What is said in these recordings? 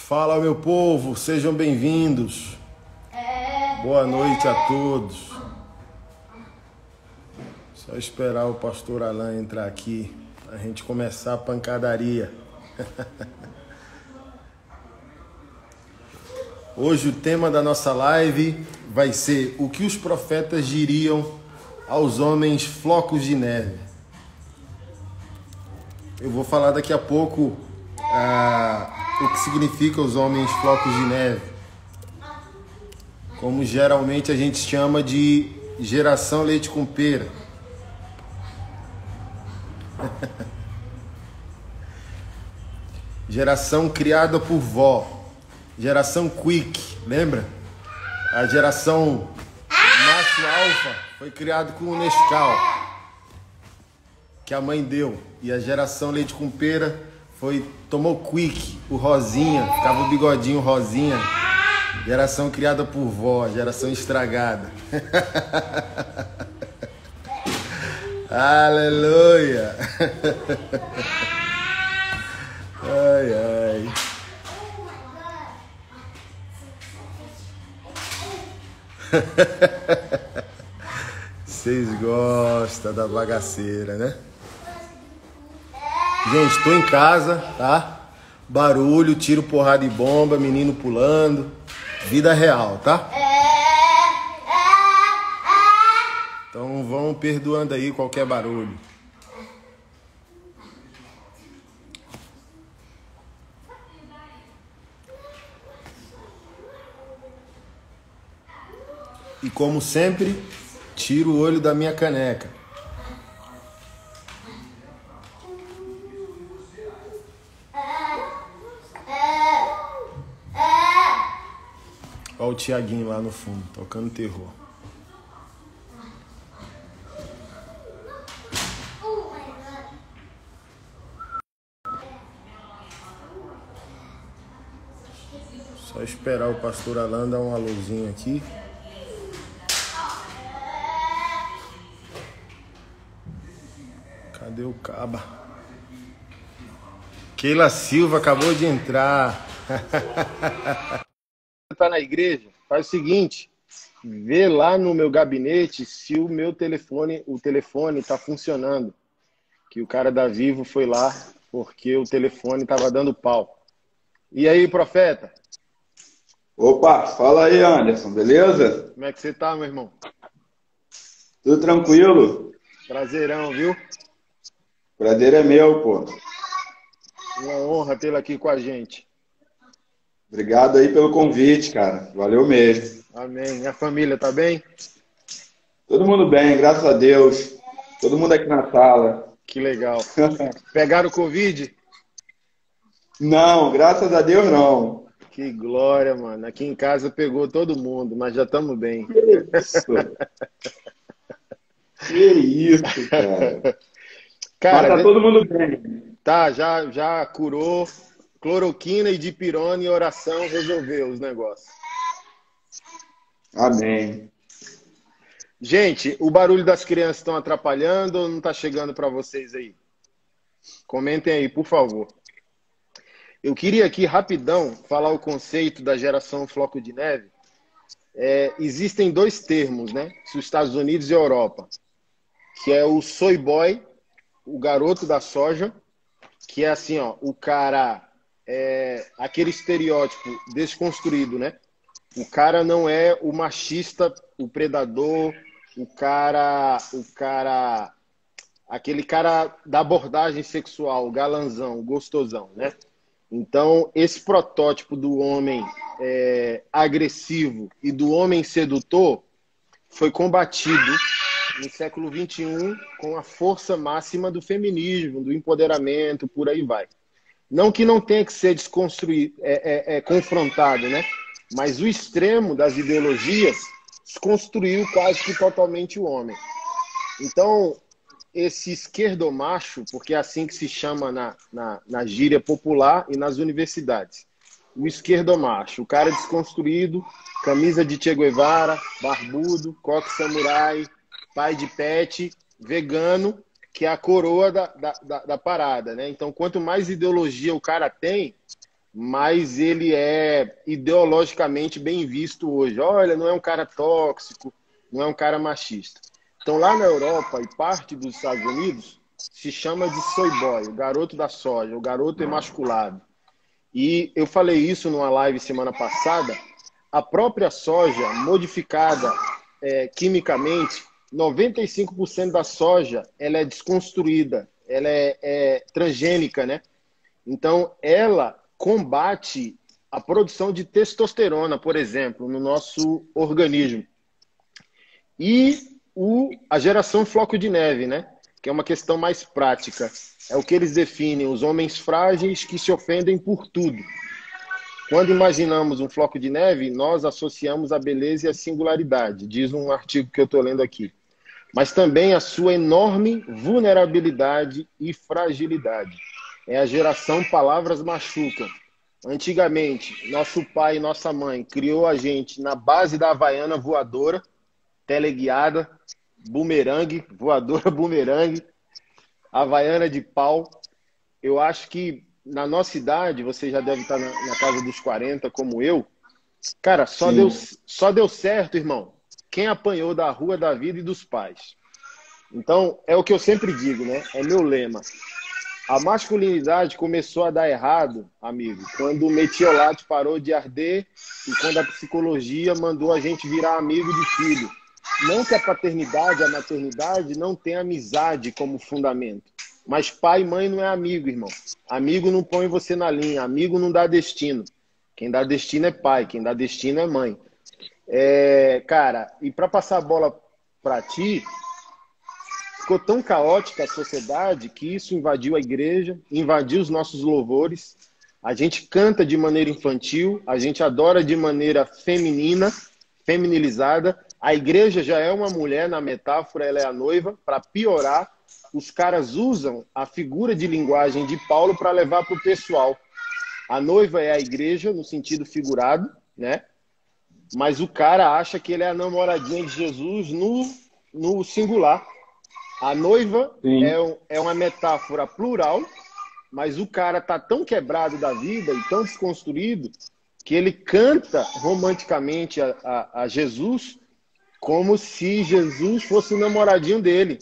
Fala, meu povo, sejam bem-vindos. Boa noite a todos. Só esperar o pastor Alan entrar aqui, a gente começar a pancadaria. Hoje o tema da nossa live vai ser o que os profetas diriam aos homens flocos de neve. Eu vou falar daqui a pouco o que significa os homens flocos de neve. Como geralmente a gente chama de geração leite com pera. Geração criada por vó. Geração quick, lembra? A geração macho alfa foi criada com o Nescau, que a mãe deu. E a geração leite com pera tomou quick, o rosinha, ficava o bigodinho rosinha. Geração criada por vó, geração estragada. Aleluia! Ai, ai. Vocês gostam da bagaceira, né? Gente, tô em casa, tá? Barulho, tiro, porrada e bomba, menino pulando. Vida real, tá? Então vão perdoando aí qualquer barulho. E como sempre, tiro o olho da minha caneca. Olha o Tiaguinho lá no fundo, tocando terror. Só esperar o pastor Alan dar um alôzinho aqui. Cadê o caba? Keila Silva acabou de entrar. Tá na igreja? Faz o seguinte, vê lá no meu gabinete se o meu telefone, tá funcionando. Que o cara da Vivo foi lá porque o telefone tava dando pau. E aí, profeta? Opa, fala aí, Anderson, beleza? Como é que você tá, meu irmão? Tudo tranquilo? Prazerão, viu? Prazer é meu, pô. Uma honra tê-lo aqui com a gente. Obrigado aí pelo convite, cara. Valeu mesmo. Amém. E a família tá bem? Todo mundo bem, graças a Deus. Todo mundo aqui na sala. Que legal. Pegaram o Covid? Não, graças a Deus não. Que glória, mano. Aqui em casa pegou todo mundo, mas já estamos bem. Que isso? Que isso, cara. Cara, mas tá todo mundo bem. Tá, já curou. Cloroquina e dipirona e oração resolveu os negócios. Amém. Gente, o barulho das crianças estão atrapalhando ou não tá chegando para vocês aí? Comentem aí, por favor. Eu queria aqui rapidão falar o conceito da geração floco de neve. Existem dois termos, né? Os Estados Unidos e a Europa, que é o soy boy, o garoto da soja, que é assim, ó, o cara aquele estereótipo desconstruído, né? O cara não é o machista, o predador, aquele cara da abordagem sexual, o galanzão, o gostosão, né? Então, esse protótipo do homem agressivo e do homem sedutor foi combatido no século XXI com a força máxima do feminismo, do empoderamento, por aí vai. Não que não tenha que ser desconstruído, confrontado, né? Mas o extremo das ideologias desconstruiu quase que totalmente o homem. Então, esse esquerdomacho, porque é assim que se chama na gíria popular e nas universidades, o esquerdomacho, o cara desconstruído, camisa de Che Guevara, barbudo, coque samurai, pai de pet, vegano, que é a coroa da parada, né? Então, quanto mais ideologia o cara tem, mas ele é ideologicamente bem visto hoje. Olha, não é um cara tóxico, não é um cara machista. Então, lá na Europa e parte dos Estados Unidos, se chama de soy boy, o garoto da soja, o garoto emasculado. E eu falei isso numa live semana passada. A própria soja modificada quimicamente, 95% da soja ela é desconstruída, ela é transgênica, né? Então, ela combate a produção de testosterona, por exemplo, no nosso organismo. E a geração floco de neve, né? Que é uma questão mais prática. É o que eles definem, os homens frágeis que se ofendem por tudo. Quando imaginamos um floco de neve, nós associamos a beleza e a singularidade, diz um artigo que eu estou lendo aqui. Mas também a sua enorme vulnerabilidade e fragilidade. É a geração palavras machucam. Antigamente, nosso pai e nossa mãe criou a gente na base da Havaiana voadora, teleguiada, bumerangue, voadora bumerangue, Havaiana de pau. Eu acho que na nossa idade, você já deve estar na casa dos 40, como eu. Cara, só deu certo, irmão, quem apanhou da rua, da vida e dos pais. Então, é o que eu sempre digo, né? É meu lema. A masculinidade começou a dar errado, amigo, quando o metiolate parou de arder e quando a psicologia mandou a gente virar amigo de filho. Não que a paternidade, a maternidade não tenha amizade como fundamento. Mas pai e mãe não é amigo, irmão. Amigo não põe você na linha. Amigo não dá destino. Quem dá destino é pai. Quem dá destino é mãe. Cara, e para passar a bola para ti, ficou tão caótica a sociedade que isso invadiu a igreja, invadiu os nossos louvores. A gente canta de maneira infantil, a gente adora de maneira feminina, feminilizada. A igreja já é uma mulher, na metáfora, ela é a noiva. Para piorar, os caras usam a figura de linguagem de Paulo para levar para o pessoal. A noiva é a igreja, no sentido figurado, né? Mas o cara acha que ele é a namoradinha de Jesus no singular. A noiva é uma metáfora plural, mas o cara tá tão quebrado da vida e tão desconstruído que ele canta romanticamente a Jesus como se Jesus fosse o namoradinho dele.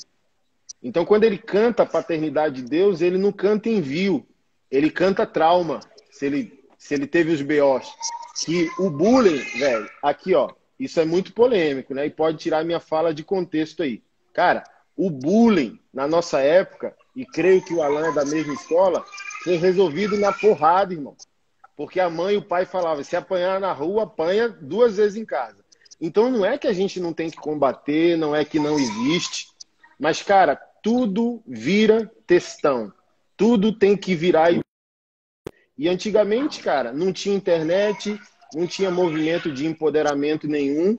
Então, quando ele canta a paternidade de Deus, ele não canta envio, ele canta trauma, se ele teve os BOs. Que o bullying, velho, aqui, ó, isso é muito polêmico, né? E pode tirar minha fala de contexto aí. Cara, o bullying, na nossa época, e creio que o Alan é da mesma escola, foi resolvido na porrada, irmão. Porque a mãe e o pai falavam, se apanhar na rua, apanha 2 vezes em casa. Então não é que a gente não tem que combater, não é que não existe, mas, cara, tudo vira textão. Tudo tem que virar. E antigamente, cara, não tinha internet, não tinha movimento de empoderamento nenhum,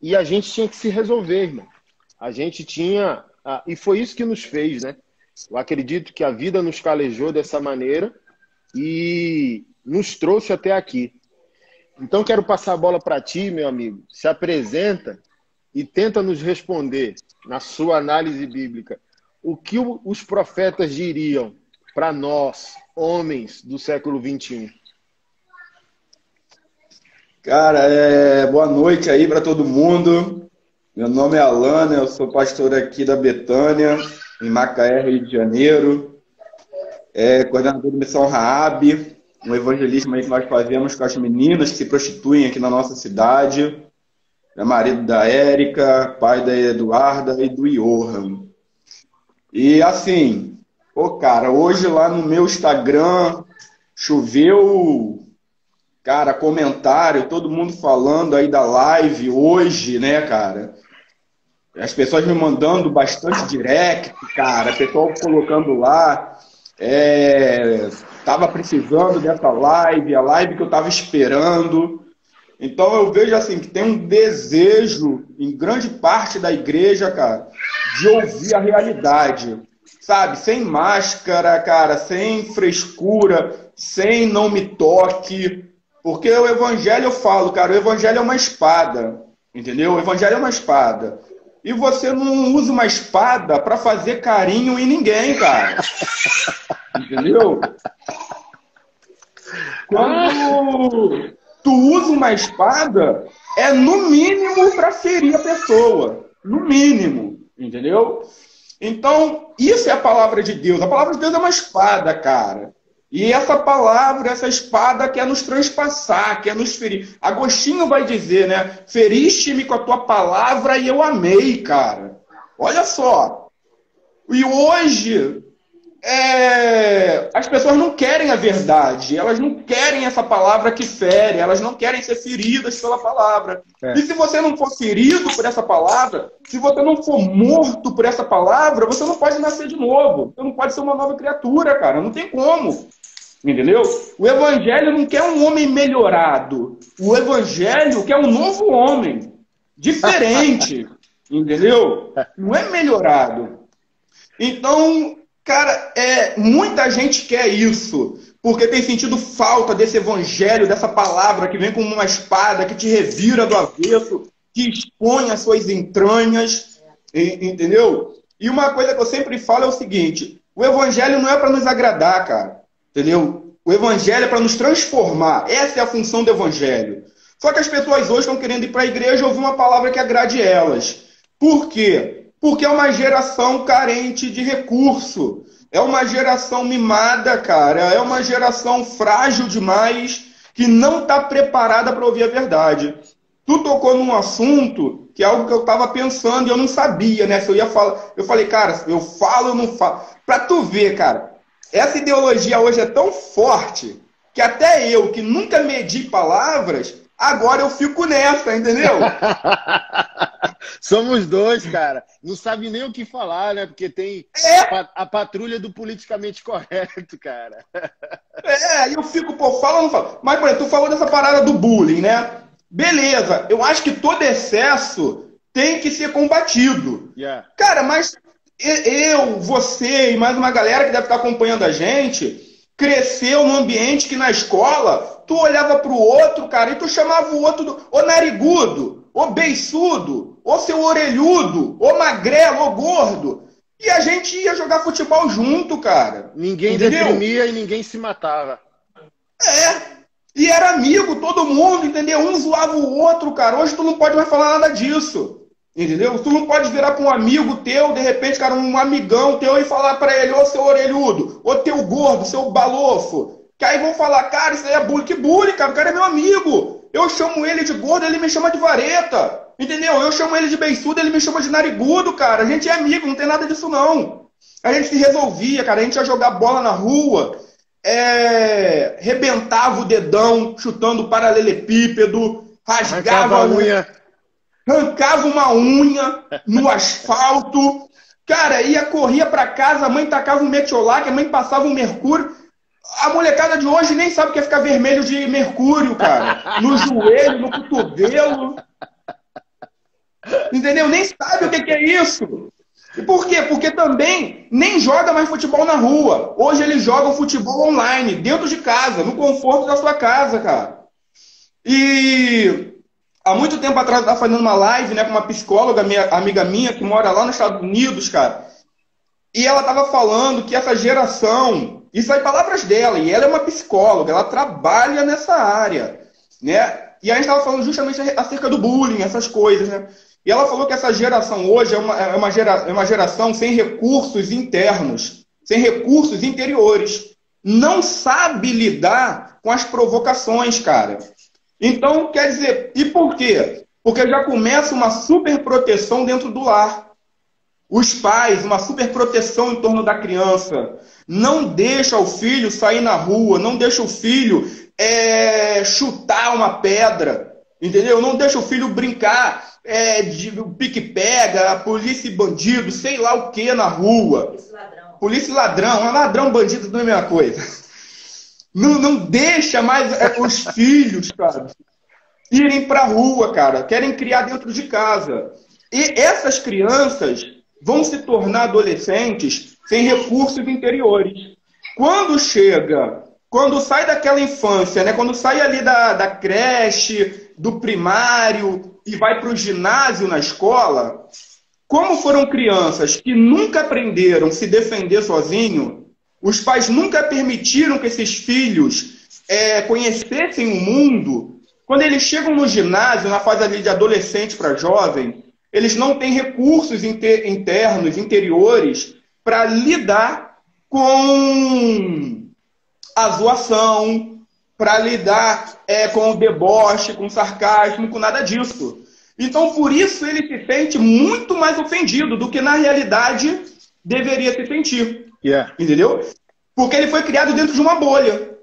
e a gente tinha que se resolver, irmão. A gente tinha... E foi isso que nos fez, né? Eu acredito que a vida nos calejou dessa maneira e nos trouxe até aqui. Então, quero passar a bola para ti, meu amigo. Se apresenta e tenta nos responder, na sua análise bíblica, o que os profetas diriam para nós, homens do século XXI. Cara, boa noite aí para todo mundo. Meu nome é Alana, eu sou pastor aqui da Betânia, em Macaé, Rio de Janeiro. Coordenador da Missão Raab, um evangelismo aí que nós fazemos com as meninas que se prostituem aqui na nossa cidade. É marido da Érica, pai da Eduarda e do Johan. E assim, cara, hoje lá no meu Instagram choveu, cara, comentário, todo mundo falando aí da live hoje, né, cara? As pessoas me mandando bastante direct, cara, o pessoal colocando lá, tava precisando dessa live, a live que eu tava esperando. Então eu vejo assim que tem um desejo em grande parte da igreja, cara, de ouvir a realidade, sabe? Sem máscara, cara, sem frescura, sem não me toque. Porque o evangelho, eu falo, cara, o evangelho é uma espada, entendeu? O evangelho é uma espada. E você não usa uma espada para fazer carinho em ninguém, cara. Entendeu? Quando tu usa uma espada, é no mínimo para ferir a pessoa. No mínimo, entendeu? Então, isso é a palavra de Deus. A palavra de Deus é uma espada, cara. E essa palavra, essa espada quer nos transpassar, quer nos ferir. Agostinho vai dizer, né? Feriste-me com a tua palavra e eu amei, cara. Olha só. E hoje, as pessoas não querem a verdade. Elas não querem essa palavra que fere. Elas não querem ser feridas pela palavra. E se você não for ferido por essa palavra, se você não for morto por essa palavra, você não pode nascer de novo. Você não pode ser uma nova criatura, cara. Não tem como. Entendeu? O evangelho não quer um homem melhorado. O evangelho quer um novo homem. Diferente. Entendeu? Não é melhorado. Então, cara, muita gente quer isso. Porque tem sentido falta desse evangelho, dessa palavra que vem como uma espada, que te revira do avesso, que expõe as suas entranhas. Entendeu? E uma coisa que eu sempre falo é o seguinte: o evangelho não é para nos agradar, cara. Entendeu? O evangelho é para nos transformar. Essa é a função do evangelho. Só que as pessoas hoje estão querendo ir para a igreja e ouvir uma palavra que agrade elas. Por quê? Porque é uma geração carente de recurso. É uma geração mimada, cara. É uma geração frágil demais que não está preparada para ouvir a verdade. Tu tocou num assunto que é algo que eu estava pensando e eu não sabia, né? Se eu ia falar. Eu falei, cara, eu falo ou não falo? Para tu ver, cara. Essa ideologia hoje é tão forte que até eu, que nunca medi palavras, agora eu fico nessa, entendeu? Somos dois, cara. Não sabe nem o que falar, né? Porque tem a patrulha do politicamente correto, cara. Eu fico, pô, fala ou não fala? Mas, por exemplo, tu falou dessa parada do bullying, né? Beleza, eu acho que todo excesso tem que ser combatido. Yeah. Cara, mas... eu, você e mais uma galera que deve estar acompanhando a gente, cresceu num ambiente que na escola tu olhava pro outro, cara, e tu chamava o outro ô narigudo, ô beiçudo, ô seu orelhudo, ô magrelo, ô gordo. E a gente ia jogar futebol junto, cara. Ninguém deprimia e ninguém se matava. E era amigo, todo mundo, entendeu? Um zoava o outro, cara. Hoje tu não pode mais falar nada disso. Entendeu? Tu não pode virar para um amigo teu, de repente, cara, um amigão teu e falar para ele, ô seu orelhudo, ô teu gordo, seu balofo. Que aí vão falar, cara, isso aí é bullying. Que bullying, cara? O cara é meu amigo. Eu chamo ele de gordo, ele me chama de vareta. Entendeu? Eu chamo ele de beiçudo, ele me chama de narigudo, cara. A gente é amigo, não tem nada disso, não. A gente se resolvia, cara. A gente ia jogar bola na rua, rebentava o dedão, chutando paralelepípedo, rasgava a unha. Arrancava uma unha no asfalto, cara, corria pra casa, a mãe tacava um metiolac, a mãe passava um mercúrio. A molecada de hoje nem sabe o que é ficar vermelho de mercúrio, cara. No joelho, no cotovelo. Entendeu? Nem sabe o que é isso. E por quê? Porque também nem joga mais futebol na rua. Hoje eles jogam futebol online, dentro de casa, no conforto da sua casa, cara. E... há muito tempo atrás eu estava fazendo uma live, né, com uma psicóloga, amiga minha, que mora lá nos Estados Unidos, cara. E ela estava falando que essa geração, isso aí palavras dela, e ela é uma psicóloga, ela trabalha nessa área, né? E a gente estava falando justamente acerca do bullying, essas coisas, né? E ela falou que essa geração hoje é uma geração sem recursos internos, sem recursos interiores. Não sabe lidar com as provocações, cara. Então, quer dizer, e por quê? Porque já começa uma superproteção dentro do lar. Os pais, uma superproteção em torno da criança. Não deixa o filho sair na rua, não deixa o filho chutar uma pedra, entendeu? Não deixa o filho brincar de pique-pega, polícia e bandido, sei lá o que na rua. Polícia e ladrão. Polícia e ladrão, ladrão, bandido, não é a mesma coisa. Não deixa mais os filhos, cara, irem pra rua, cara. Querem criar dentro de casa. E essas crianças vão se tornar adolescentes sem recursos interiores. Quando sai daquela infância, né? Quando sai ali da creche, do primário e vai para o ginásio na escola, como foram crianças que nunca aprenderam a se defender sozinho, os pais nunca permitiram que esses filhos conhecessem o mundo, quando eles chegam no ginásio, na fase ali de adolescente para jovem, eles não têm recursos internos, interiores, para lidar com a zoação, para lidar com o deboche, com o sarcasmo, com nada disso. Então, por isso, ele se sente muito mais ofendido do que, na realidade, deveria se sentir. Yeah. Entendeu? Porque ele foi criado dentro de uma bolha.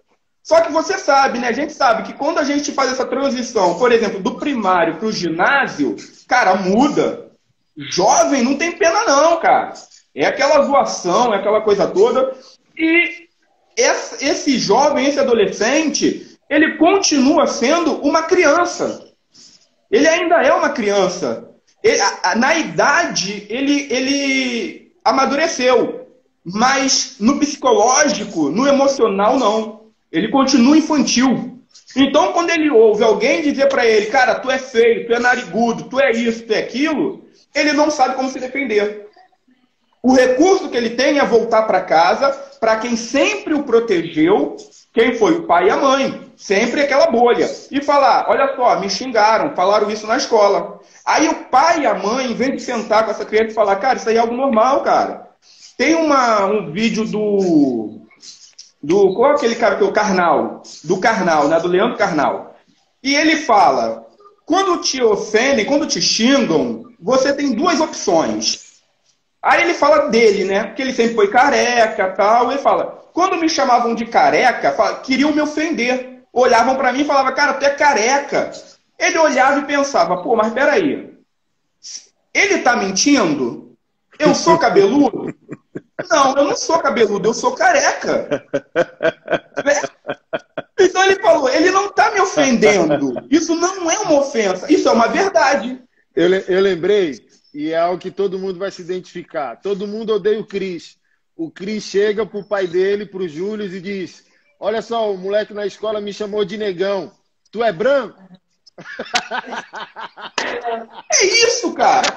Só que você sabe, né? A gente sabe que quando a gente faz essa transição, por exemplo, do primário para o ginásio, cara, muda. Jovem não tem pena não, cara. É aquela zoação, é aquela coisa toda. E esse jovem, esse adolescente, ele continua sendo uma criança. Ele ainda é uma criança. Na idade, ele amadureceu. Mas no psicológico, no emocional, não. Ele continua infantil. Então, quando ele ouve alguém dizer para ele, cara, tu é feio, tu é narigudo, tu é isso, tu é aquilo, ele não sabe como se defender. O recurso que ele tem é voltar para casa, para quem sempre o protegeu, quem foi o pai e a mãe. Sempre aquela bolha. E falar, olha só, me xingaram, falaram isso na escola. Aí o pai e a mãe, em vez de sentar com essa criança e falar, cara, isso aí é algo normal, cara. Tem um vídeo qual é aquele cara que é o Karnal? Do Karnal, né? Do Leandro Karnal. E ele fala, quando te ofendem, quando te xingam, você tem duas opções. Aí ele fala dele, né? Porque ele sempre foi careca e tal. Ele fala, quando me chamavam de careca, queriam me ofender. Olhavam pra mim e falavam, cara, tu é careca. Ele olhava e pensava, pô, mas peraí. Ele tá mentindo? Eu sou cabeludo? Não, eu não sou cabeludo, eu sou careca. Então ele falou, ele não tá me ofendendo. Isso não é uma ofensa, isso é uma verdade. Eu lembrei, e é algo que todo mundo vai se identificar. Todo mundo odeia o Cris. O Cris chega pro pai dele, pro Júlio, e diz, olha só, o moleque na escola me chamou de negão. Tu é branco? É isso, cara.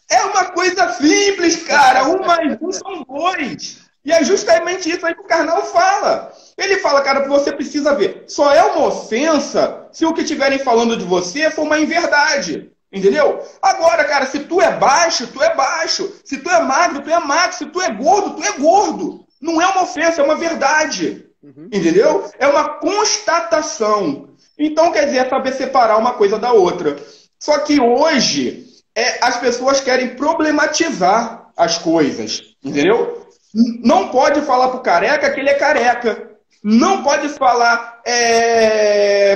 É uma coisa simples, cara. Um mais um são dois. E é justamente isso aí que o Karnal fala. Ele fala, cara, você precisa ver. Só é uma ofensa se o que estiverem falando de você for uma inverdade. Entendeu? Agora, cara, se tu é baixo, tu é baixo. Se tu é magro, tu é magro. Se tu é gordo, tu é gordo. Não é uma ofensa, é uma verdade. Entendeu? É uma constatação. Então, quer dizer, é saber separar uma coisa da outra. Só que hoje, as pessoas querem problematizar as coisas. Entendeu? Não pode falar pro careca que ele é careca. Não pode falar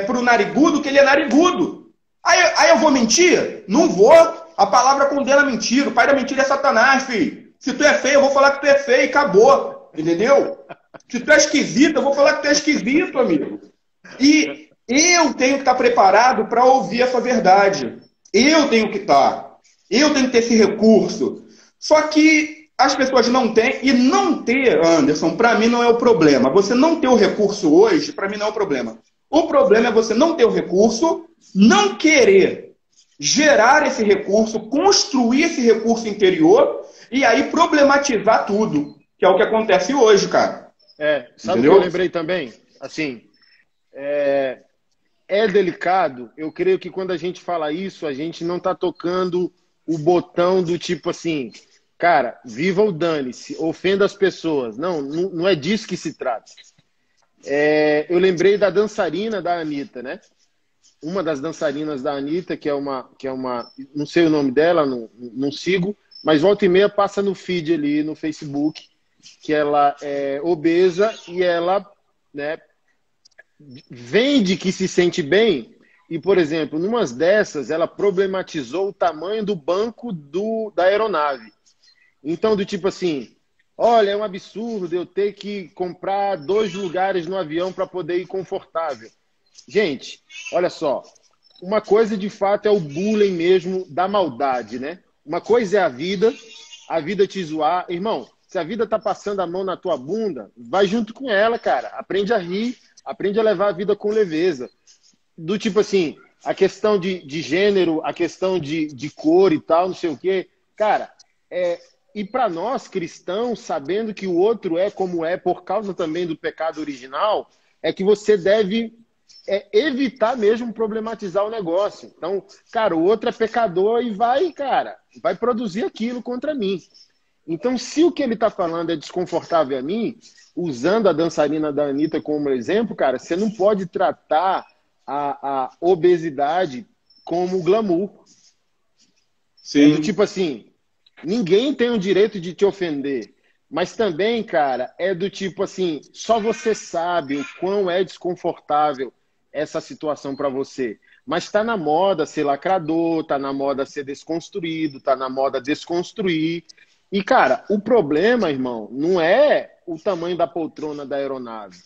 pro narigudo que ele é narigudo. Aí eu vou mentir? Não vou. A palavra condena a mentira. O pai da mentira é Satanás, filho. Se tu é feio, eu vou falar que tu é feio e acabou. Entendeu? Se tu é esquisito, eu vou falar que tu é esquisito, amigo. E eu tenho que estar preparado para ouvir essa verdade. Eu tenho que estar. Eu tenho que ter esse recurso. Só que as pessoas não têm. E não ter, Anderson, para mim não é o problema. Você não ter o recurso hoje, para mim não é o problema. O problema é você não ter o recurso, não querer gerar esse recurso, construir esse recurso interior e aí problematizar tudo. Que é o que acontece hoje, cara. Sabe o que eu lembrei também? Assim, é delicado. Eu creio que quando a gente fala isso, a gente não está tocando o botão do tipo assim, cara, viva ou dane-se, ofenda as pessoas. Não é disso que se trata. Eu lembrei da dançarina da Anitta, né? Uma das dançarinas da Anitta, que é uma não sei o nome dela, não sigo, mas volta e meia passa no feed ali, no Facebook, que ela é obesa e ela, né, vende que se sente bem e, por exemplo, numas dessas, ela problematizou o tamanho do banco da aeronave. Então, do tipo assim, olha, é um absurdo eu ter que comprar 2 lugares no avião para poder ir confortável. Gente, olha só, uma coisa de fato é o bullying mesmo da maldade, né? Uma coisa é a vida te zoar. Irmão, se a vida tá passando a mão na tua bunda, vai junto com ela, cara. Aprende a rir, aprende a levar a vida com leveza. Do tipo assim, a questão de gênero, a questão de cor e tal, não sei o quê. Cara, E para nós, cristãos, sabendo que o outro é como é, por causa também do pecado original, é que você deve evitar mesmo problematizar o negócio. Então, cara, o outro é pecador e vai produzir aquilo contra mim. Então, se o que ele está falando é desconfortável a mim, usando a dançarina da Anitta como exemplo, cara, você não pode tratar a obesidade como glamour. Sim. É do tipo assim, ninguém tem o direito de te ofender. Mas também, cara, é do tipo assim, só você sabe o quão é desconfortável essa situação para você. Mas tá na moda ser lacrador, tá na moda ser desconstruído, tá na moda desconstruir. E, cara, o problema, irmão, não é o tamanho da poltrona da aeronave.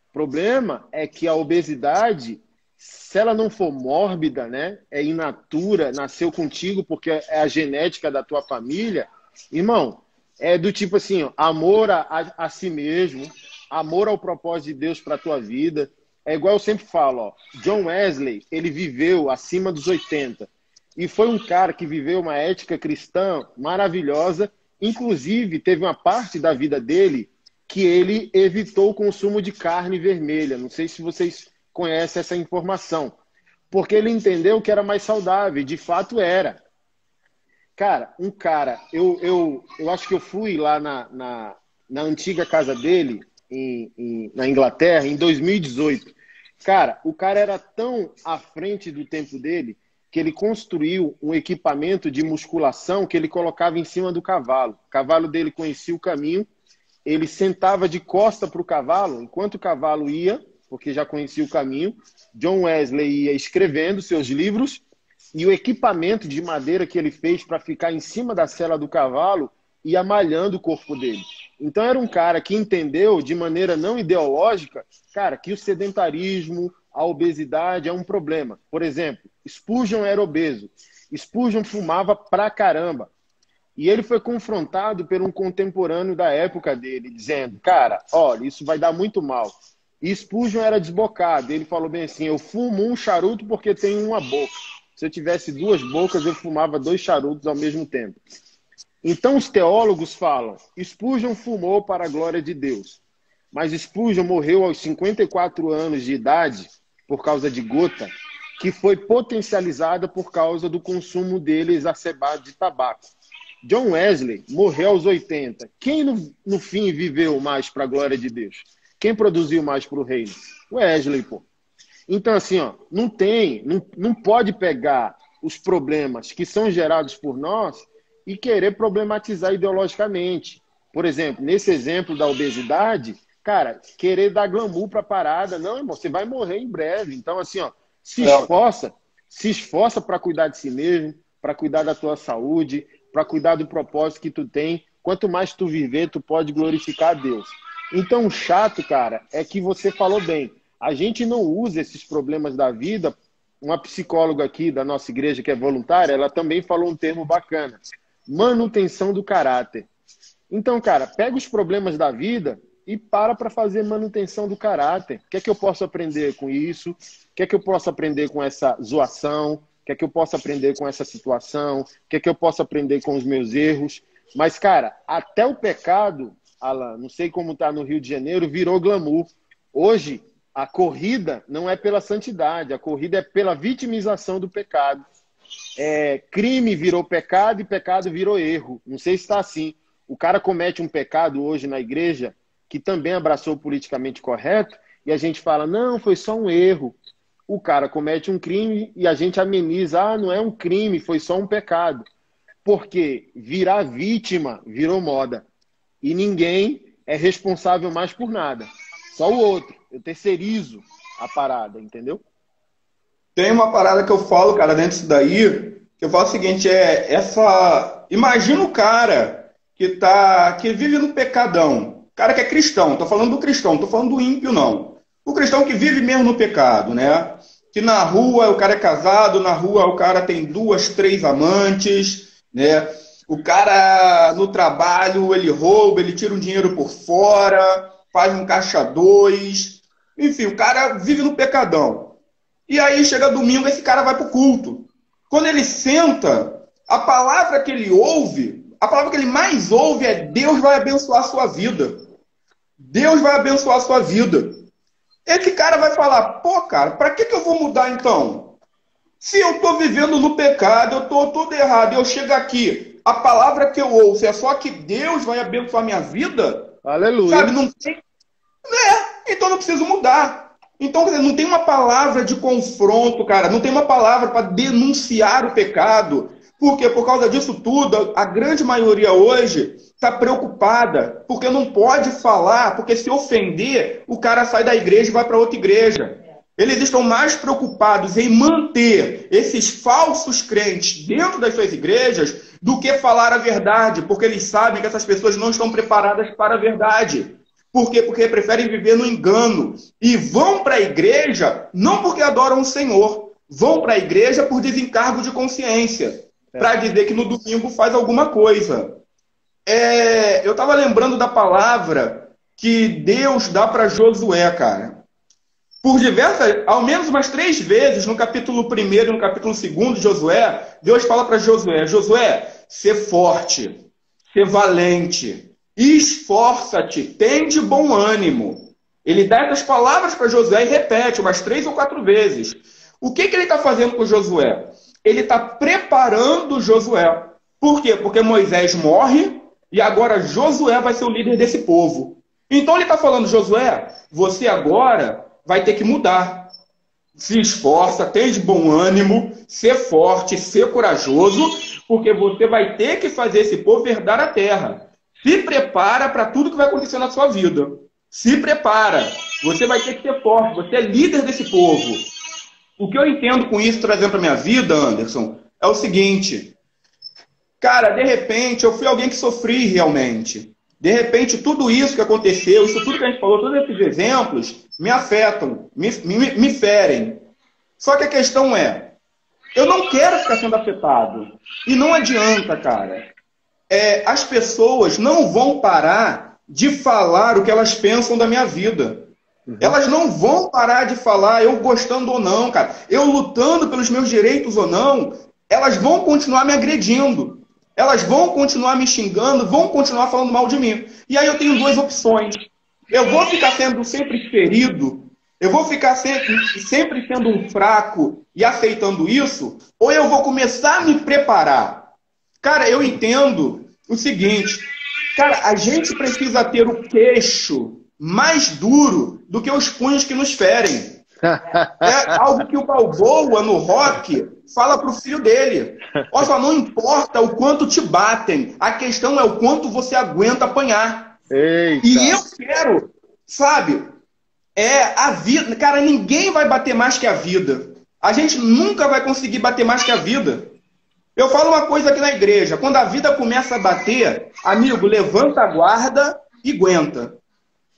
O problema é que a obesidade, se ela não for mórbida, né, é inatura, nasceu contigo porque é a genética da tua família, irmão, é do tipo assim, ó, amor a si mesmo, amor ao propósito de Deus para a tua vida. É igual eu sempre falo, ó, John Wesley, ele viveu acima dos 80 e foi um cara que viveu uma ética cristã maravilhosa. Inclusive, teve uma parte da vida dele que ele evitou o consumo de carne vermelha. Não sei se vocês conhecem essa informação. Porque ele entendeu que era mais saudável, e de fato era. Cara, eu acho que eu fui lá na antiga casa dele, na Inglaterra, em 2018. Cara, o cara era tão à frente do tempo dele que ele construiu um equipamento de musculação que ele colocava em cima do cavalo. O cavalo dele conhecia o caminho, ele sentava de costa para o cavalo, enquanto o cavalo ia, porque já conhecia o caminho, John Wesley ia escrevendo seus livros, e o equipamento de madeira que ele fez para ficar em cima da sela do cavalo ia malhando o corpo dele. Então era um cara que entendeu, de maneira não ideológica, cara, que o sedentarismo, a obesidade é um problema. Por exemplo, Spurgeon era obeso. Spurgeon fumava pra caramba. E ele foi confrontado por um contemporâneo da época dele, dizendo, cara, olha, isso vai dar muito mal. E Spurgeon era desbocado. Ele falou bem assim, eu fumo um charuto porque tenho uma boca. Se eu tivesse duas bocas, eu fumava 2 charutos ao mesmo tempo. Então os teólogos falam, Spurgeon fumou para a glória de Deus. Mas Spurgeon morreu aos 54 anos de idade por causa de gota, que foi potencializada por causa do consumo dele exacerbado de tabaco. John Wesley morreu aos 80. Quem no fim viveu mais para a glória de Deus? Quem produziu mais para o reino? Wesley, pô. Então, assim, ó, não pode pegar os problemas que são gerados por nós e querer problematizar ideologicamente. Por exemplo, nesse exemplo da obesidade, cara, querer dar glamour para a parada, não, irmão, você vai morrer em breve. Então, assim, ó, se esforça para cuidar de si mesmo, para cuidar da tua saúde, para cuidar do propósito que tu tem. Quanto mais tu viver, tu pode glorificar a Deus. Então, o chato, cara, é que você falou bem. A gente não usa esses problemas da vida. Uma psicóloga aqui da nossa igreja, que é voluntária, ela também falou um termo bacana. Manutenção do caráter. Então, cara, pega os problemas da vida e para fazer manutenção do caráter. O que é que eu posso aprender com isso? O que é que eu posso aprender com essa zoação? O que é que eu posso aprender com essa situação? O que é que eu posso aprender com os meus erros? Mas, cara, até o pecado, Alan, não sei como tá no Rio de Janeiro, virou glamour. Hoje, a corrida não é pela santidade, a corrida é pela vitimização do pecado. Crime virou pecado e pecado virou erro. Não sei se está assim. O cara comete um pecado hoje na igreja que também abraçou o politicamente correto e a gente fala, não, foi só um erro. O cara comete um crime e a gente ameniza, não é um crime, foi só um pecado. Porque virar vítima virou moda. E ninguém é responsável mais por nada. Só o outro. Eu terceirizo a parada, entendeu? Tem uma parada que eu falo, cara, dentro disso daí, que eu falo o seguinte, imagina o cara que vive no pecadão. O cara que é cristão, tô falando do cristão, não tô falando do ímpio, não. O cristão que vive mesmo no pecado, né? Que na rua o cara é casado, na rua o cara tem 2, 3 amantes, né? O cara no trabalho, ele rouba, ele tira um dinheiro por fora, faz um caixa 2, enfim, o cara vive no pecadão. E aí chega domingo, esse cara vai pro culto. Quando ele senta, a palavra que ele ouve, a palavra que ele mais ouve é: Deus vai abençoar a sua vida. Deus vai abençoar a sua vida. Esse cara vai falar: pô, cara, para que eu vou mudar então? Se eu estou vivendo no pecado, eu estou todo errado, eu chego aqui, a palavra que eu ouço é só que Deus vai abençoar a minha vida? Aleluia. Sabe, não tem... então não preciso mudar. Então, quer dizer, não tem uma palavra de confronto, cara, não tem uma palavra para denunciar o pecado. Por quê? Por causa disso tudo, a grande maioria hoje está preocupada, porque não pode falar, porque se ofender, o cara sai da igreja e vai para outra igreja. Eles estão mais preocupados em manter esses falsos crentes dentro das suas igrejas do que falar a verdade, porque eles sabem que essas pessoas não estão preparadas para a verdade. Por quê? Porque preferem viver no engano. E vão para a igreja não porque adoram o Senhor, vão para a igreja por desencargo de consciência, para dizer que no domingo faz alguma coisa. Eu estava lembrando da palavra que Deus dá para Josué, cara. Por diversas, ao menos umas 3 vezes, no capítulo 1 e no capítulo 2 de Josué, Deus fala para Josué: Josué, ser forte, ser valente, esforça-te, tem de bom ânimo. Ele dá essas palavras para Josué e repete umas 3 ou 4 vezes. O que ele está fazendo com Josué? Ele está preparando Josué. Por quê? Porque Moisés morre e agora Josué vai ser o líder desse povo. Então ele está falando: Josué, você agora vai ter que mudar. Se esforça, tem de bom ânimo, ser forte, ser corajoso, porque você vai ter que fazer esse povo herdar a terra. Se prepara para tudo que vai acontecer na sua vida. Se prepara. Você vai ter que ser forte, você é líder desse povo. O que eu entendo com isso, trazendo para minha vida, Anderson, é o seguinte. Cara, de repente, eu fui alguém que sofri realmente. De repente, tudo isso que aconteceu, isso tudo que a gente falou, todos esses exemplos, me afetam, me ferem. Só que a questão é, eu não quero ficar sendo afetado. E não adianta, cara. As pessoas não vão parar de falar o que elas pensam da minha vida. Elas não vão parar de falar, eu gostando ou não, cara. Eu lutando pelos meus direitos ou não, elas vão continuar me agredindo. Elas vão continuar me xingando, vão continuar falando mal de mim. E aí eu tenho 2 opções. Eu vou ficar sendo sempre ferido, eu vou ficar sempre sendo um fraco e aceitando isso, ou eu vou começar a me preparar. Cara, eu entendo o seguinte. Cara, a gente precisa ter o queixo mais duro do que os punhos que nos ferem. É algo que o Balboa, no Rock, fala pro filho dele. Olha só, não importa o quanto te batem, a questão é o quanto você aguenta apanhar. Eita. E eu quero, sabe, a vida. Cara, ninguém vai bater mais que a vida. A gente nunca vai conseguir bater mais que a vida. Eu falo uma coisa aqui na igreja: quando a vida começa a bater, amigo, levanta a guarda e aguenta.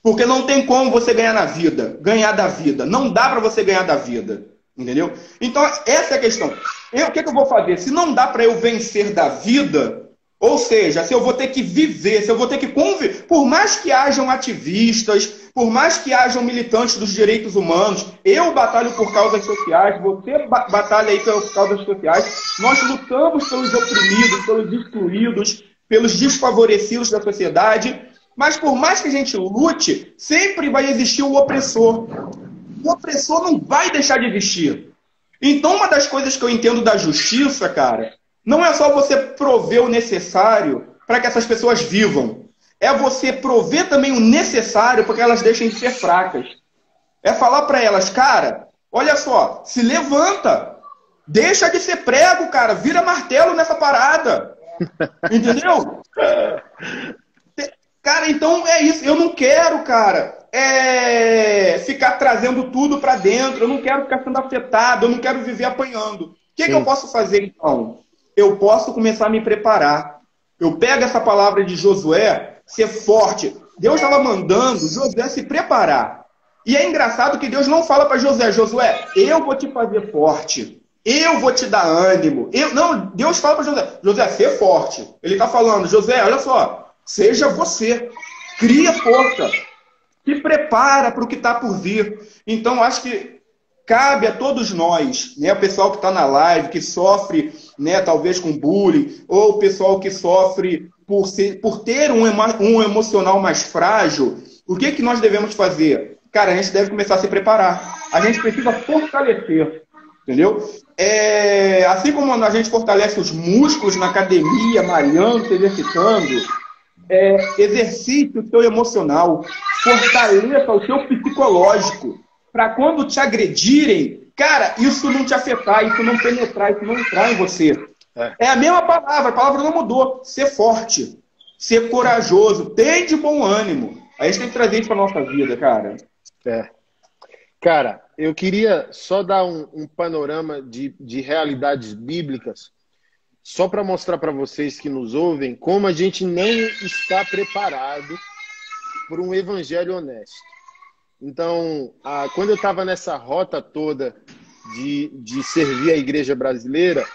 Porque não tem como você ganhar na vida, ganhar da vida. Não dá para você ganhar da vida. Entendeu? Então, essa é a questão. O que eu vou fazer? Se não dá para eu vencer da vida, ou seja, se eu vou ter que viver, se eu vou ter que conviver, por mais que hajam ativistas, por mais que hajam militantes dos direitos humanos, eu batalho por causas sociais, você batalha aí por causas sociais, nós lutamos pelos oprimidos, pelos excluídos, pelos desfavorecidos da sociedade. Mas por mais que a gente lute, sempre vai existir o opressor. O opressor não vai deixar de existir. Então, uma das coisas que eu entendo da justiça, cara, não é só você prover o necessário para que essas pessoas vivam. É você prover também o necessário para que elas deixem de ser fracas. É falar para elas: cara, olha só, se levanta. Deixa de ser prego, cara. Vira martelo nessa parada. Entendeu? Cara, então é isso. Eu não quero, cara, ficar trazendo tudo pra dentro. Eu não quero ficar sendo afetado. Eu não quero viver apanhando. O que eu posso fazer, então? Eu posso começar a me preparar. Eu pego essa palavra de Josué, ser forte. Deus estava mandando Josué se preparar. E é engraçado que Deus não fala para Josué: Josué, eu vou te fazer forte. Eu vou te dar ânimo. Não, Deus fala para Josué: Josué, ser forte. Ele está falando: Josué, olha só. Seja você, cria força, se prepara para o que está por vir. Então, acho que cabe a todos nós, né, o pessoal que está na live, que sofre né, talvez com bullying, ou o pessoal que sofre por ter um emocional mais frágil, o que, que nós devemos fazer? Cara, a gente deve começar a se preparar. A gente precisa fortalecer, entendeu? Assim como a gente fortalece os músculos na academia, malhando, se exercitando, exercite o seu emocional, fortaleça o seu psicológico, para quando te agredirem, cara, isso não te afetar, isso não penetrar, isso não entrar em você. É a mesma palavra, a palavra não mudou. Ser forte, ser corajoso, ter de bom ânimo. A gente tem que trazer isso para nossa vida, cara. Cara, eu queria só dar um panorama de realidades bíblicas, só para mostrar para vocês que nos ouvem como a gente não está preparado para um evangelho honesto. Então, quando eu estava nessa rota toda de servir a igreja brasileira,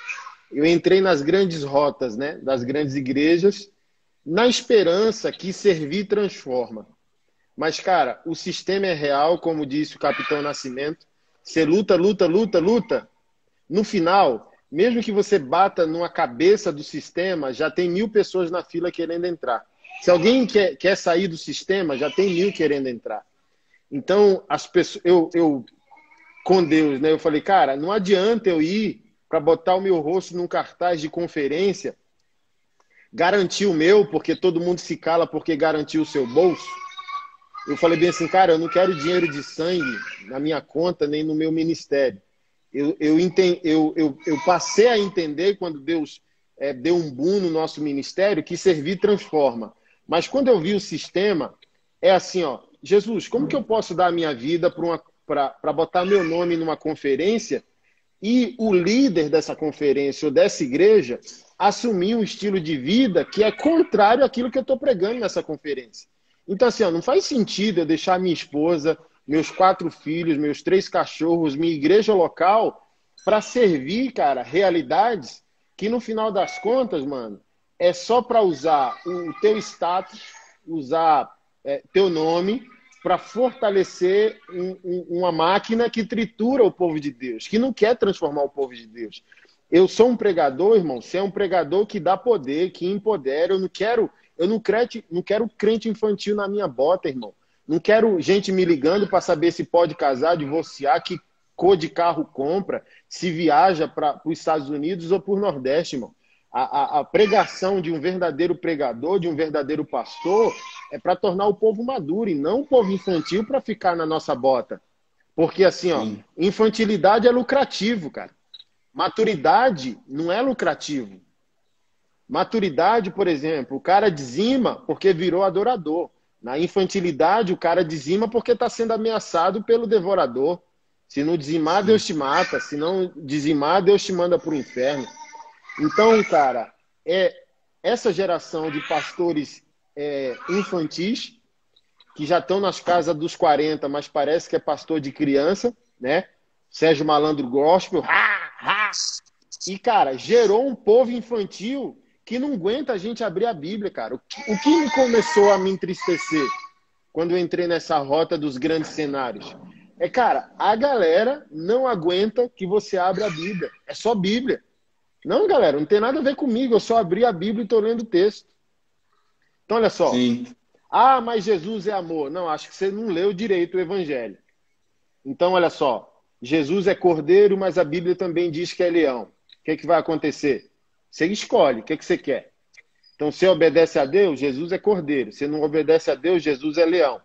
eu entrei nas grandes rotas, né, das grandes igrejas, na esperança que servir transforma. Mas, cara, o sistema é real, como disse o Capitão Nascimento. Você luta, luta, luta, luta. No final, mesmo que você bata numa cabeça do sistema, já tem 1000 pessoas na fila querendo entrar. Se alguém quer sair do sistema, já tem 1000 querendo entrar. Então, as pessoas, eu com Deus, né? Eu falei, cara, não adianta eu ir para botar o meu rosto num cartaz de conferência, garantir o meu, porque todo mundo se cala porque garantiu o seu bolso. Eu falei bem assim, cara, eu não quero dinheiro de sangue na minha conta nem no meu ministério. Eu passei a entender quando Deus deu um boom no nosso ministério que servir transforma. Mas quando eu vi o sistema, é assim, ó, Jesus, como que eu posso dar a minha vida para botar meu nome numa conferência e o líder dessa conferência ou dessa igreja assumir um estilo de vida que é contrário àquilo que eu estou pregando nessa conferência? Então, assim, ó, não faz sentido eu deixar minha esposa, meus 4 filhos, meus 3 cachorros, minha igreja local para servir, cara, realidades que no final das contas, mano, é só para usar o teu status, usar teu nome para fortalecer uma máquina que tritura o povo de Deus, que não quer transformar o povo de Deus. Eu sou um pregador, irmão, você é um pregador que dá poder, que empodera. Eu não quero crente infantil na minha bota, irmão. Não quero gente me ligando para saber se pode casar, divorciar, que cor de carro compra, se viaja para os Estados Unidos ou para o Nordeste, irmão. A pregação de um verdadeiro pregador, de um verdadeiro pastor, é para tornar o povo maduro e não o povo infantil para ficar na nossa bota. Porque, assim, ó, infantilidade é lucrativo, cara. Maturidade não é lucrativo. Maturidade, por exemplo, o cara dizima porque virou adorador. Na infantilidade, o cara dizima porque está sendo ameaçado pelo devorador. Se não dizimar, Deus te mata. Se não dizimar, Deus te manda para o inferno. Então, cara, essa geração de pastores infantis, que já estão nas casas dos 40, mas parece que é pastor de criança, né? Sérgio Malandro Gospel. E, cara, gerou um povo infantil que não aguenta a gente abrir a Bíblia, cara. O que me começou a me entristecer quando eu entrei nessa rota dos grandes cenários? Cara, a galera não aguenta que você abra a Bíblia. É só Bíblia. Não, galera, não tem nada a ver comigo. Eu só abri a Bíblia e estou lendo o texto. Então, olha só. Sim. Ah, mas Jesus é amor. Não, acho que você não leu direito o Evangelho. Então, olha só. Jesus é cordeiro, mas a Bíblia também diz que é leão. O que vai acontecer? Você escolhe. O que você quer? Então, você obedece a Deus, Jesus é cordeiro. Você não obedece a Deus, Jesus é leão.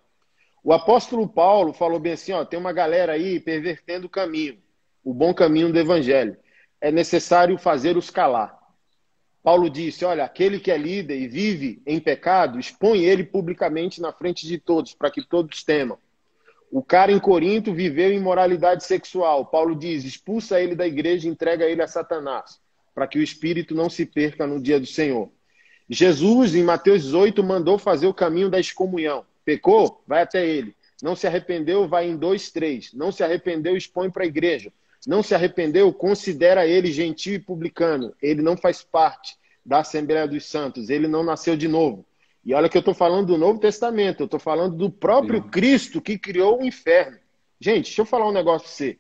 O apóstolo Paulo falou bem assim, ó, tem uma galera aí pervertendo o caminho, o bom caminho do Evangelho. É necessário fazê-los calar. Paulo disse, olha, aquele que é líder e vive em pecado, expõe ele publicamente na frente de todos, para que todos temam. O cara em Corinto viveu em imoralidade sexual. Paulo diz, expulsa ele da igreja e entrega ele a Satanás, para que o espírito não se perca no dia do Senhor. Jesus, em Mateus 18, mandou fazer o caminho da excomunhão. Pecou? Vai até ele. Não se arrependeu? Vai em 2, 3. Não se arrependeu? Expõe para a igreja. Não se arrependeu? Considera ele gentil e publicano. Ele não faz parte da Assembleia dos Santos. Ele não nasceu de novo. E olha que eu estou falando do Novo Testamento. Eu estou falando do próprio Cristo que criou o inferno. Gente, deixa eu falar um negócio para você.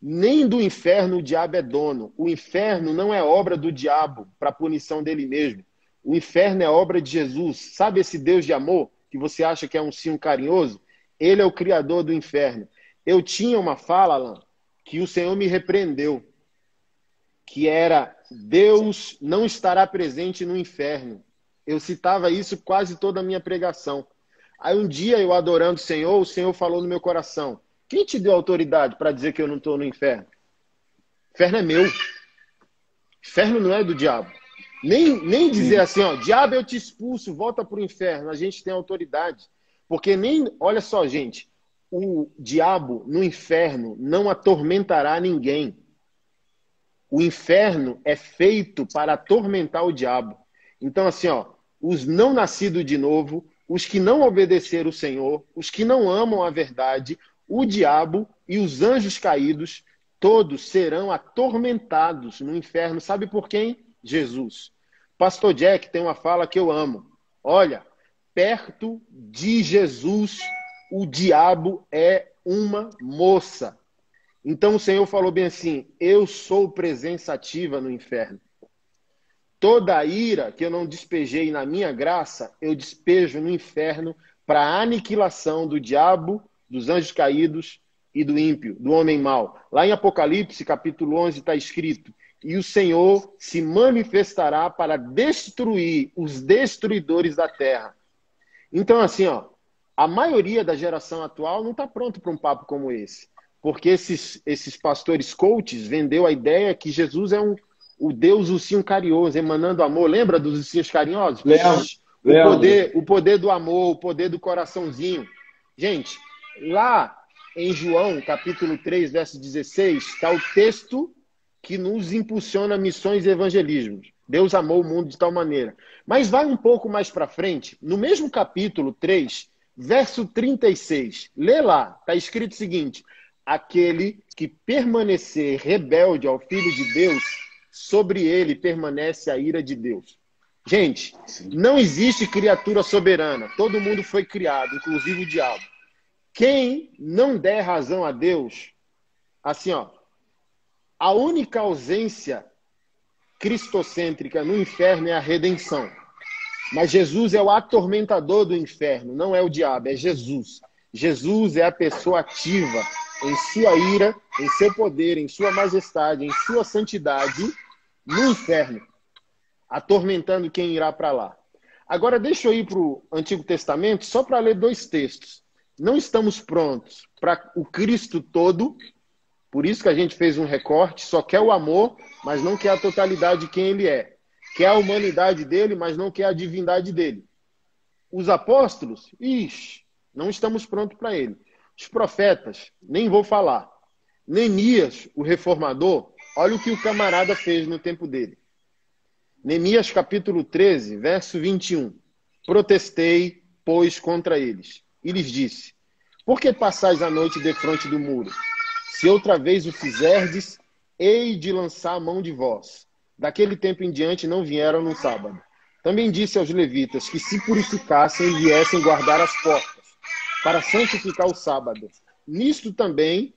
Nem do inferno o diabo é dono. O inferno não é obra do diabo para punição dele mesmo. O inferno é obra de Jesus. Sabe esse Deus de amor que você acha que é um sim carinhoso? Ele é o criador do inferno. Eu tinha uma fala, Alan, que o Senhor me repreendeu, que era: Deus não estará presente no inferno. Eu citava isso quase toda a minha pregação. Aí um dia, eu adorando o Senhor falou no meu coração: quem te deu autoridade para dizer que eu não estou no inferno? O inferno é meu. O inferno não é do diabo. Nem dizer assim, ó, diabo, eu te expulso, volta para o inferno. A gente tem autoridade. Porque olha só, gente, o diabo no inferno não atormentará ninguém. O inferno é feito para atormentar o diabo. Então, assim, ó, os não nascidos de novo, os que não obedeceram o Senhor, os que não amam a verdade, o diabo e os anjos caídos, todos serão atormentados no inferno. Sabe por quem? Jesus. Pastor Jack tem uma fala que eu amo. Olha, perto de Jesus, o diabo é uma moça. Então o Senhor falou bem assim: eu sou presença ativa no inferno. Toda a ira que eu não despejei na minha graça, eu despejo no inferno para a aniquilação do diabo, dos anjos caídos e do ímpio, do homem mau. Lá em Apocalipse, capítulo 11, está escrito: e o Senhor se manifestará para destruir os destruidores da terra. Então, assim, ó, a maioria da geração atual não está pronto para um papo como esse. Porque esses pastores coaches vendeu a ideia que Jesus é o Deus ursinho carinhoso, emanando amor. Lembra dos ursinhos carinhosos? O poder do amor, o poder do coraçãozinho. Gente, lá em João, capítulo 3, verso 16, está o texto que nos impulsiona missões e evangelismos. Deus amou o mundo de tal maneira. Mas vai um pouco mais para frente, no mesmo capítulo 3, verso 36. Lê lá, está escrito o seguinte: aquele que permanecer rebelde ao Filho de Deus, sobre ele permanece a ira de Deus. Gente, não existe criatura soberana. Todo mundo foi criado, inclusive o diabo. Quem não der razão a Deus, assim, ó, a única ausência cristocêntrica no inferno é a redenção. Mas Jesus é o atormentador do inferno, não é o diabo, é Jesus. Jesus é a pessoa ativa em sua ira, em seu poder, em sua majestade, em sua santidade, no inferno, atormentando quem irá para lá. Agora, deixa eu ir para o Antigo Testamento só para ler 2 textos. Não estamos prontos para o Cristo todo, por isso que a gente fez um recorte, só quer o amor, mas não quer a totalidade de quem ele é. Quer a humanidade dele, mas não quer a divindade dele. Os apóstolos, não estamos prontos para ele. Os profetas, nem vou falar. Neemias, o reformador, olha o que o camarada fez no tempo dele. Neemias capítulo 13, verso 21. Protestei, pois, contra eles. E lhes disse: por que passais a noite defronte do muro? Se outra vez o fizerdes, hei de lançar a mão de vós. Daquele tempo em diante não vieram no sábado. Também disse aos levitas que se purificassem e viessem guardar as portas, para santificar o sábado. Nisto também,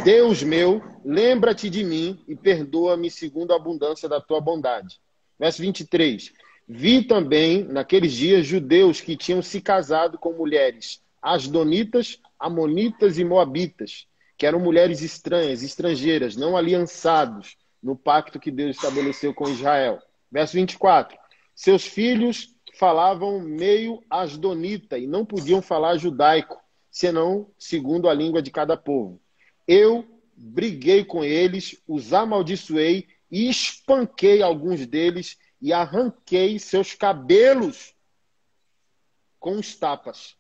Deus meu, lembra-te de mim e perdoa-me segundo a abundância da tua bondade. Verso 23. Vi também, naqueles dias, judeus que tinham se casado com mulheres asdonitas, amonitas e moabitas, que eram mulheres estranhas, estrangeiras, não aliançados no pacto que Deus estabeleceu com Israel. Verso 24. Seus filhos falavam meio asdonita e não podiam falar judaico, senão segundo a língua de cada povo. Eu briguei com eles, os amaldiçoei e espanquei alguns deles e arranquei seus cabelos com os tapas.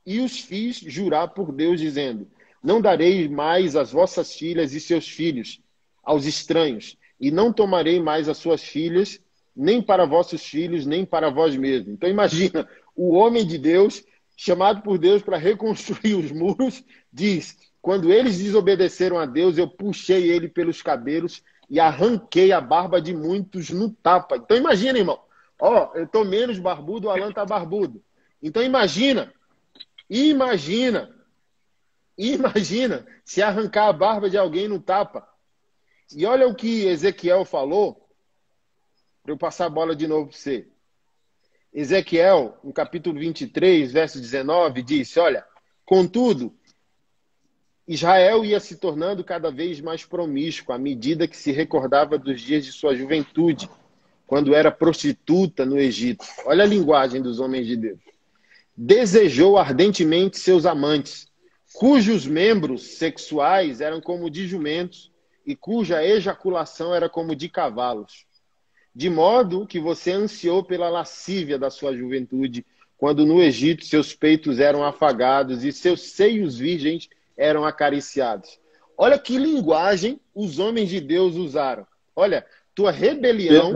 E os fiz jurar por Deus, dizendo: não darei mais as vossas filhas e seus filhos aos estranhos, e não tomarei mais as suas filhas, nem para vossos filhos, nem para vós mesmos. Então imagina, o homem de Deus, chamado por Deus para reconstruir os muros, diz: quando eles desobedeceram a Deus, eu puxei ele pelos cabelos e arranquei a barba de muitos no tapa. Então imagina, irmão, eu estou menos barbudo, o Alan está barbudo. Então imagina, E imagina se arrancar a barba de alguém no tapa. E olha o que Ezequiel falou, para eu passar a bola de novo para você. Ezequiel, no capítulo 23, verso 19, disse, olha, contudo, Israel ia se tornando cada vez mais promíscuo à medida que se recordava dos dias de sua juventude, quando era prostituta no Egito. Olha a linguagem dos homens de Deus. Desejou ardentemente seus amantes, cujos membros sexuais eram como de jumentos e cuja ejaculação era como de cavalos. De modo que você ansiou pela lascívia da sua juventude, quando no Egito seus peitos eram afagados e seus seios virgens eram acariciados. Olha que linguagem os homens de Deus usaram. Olha, tua rebelião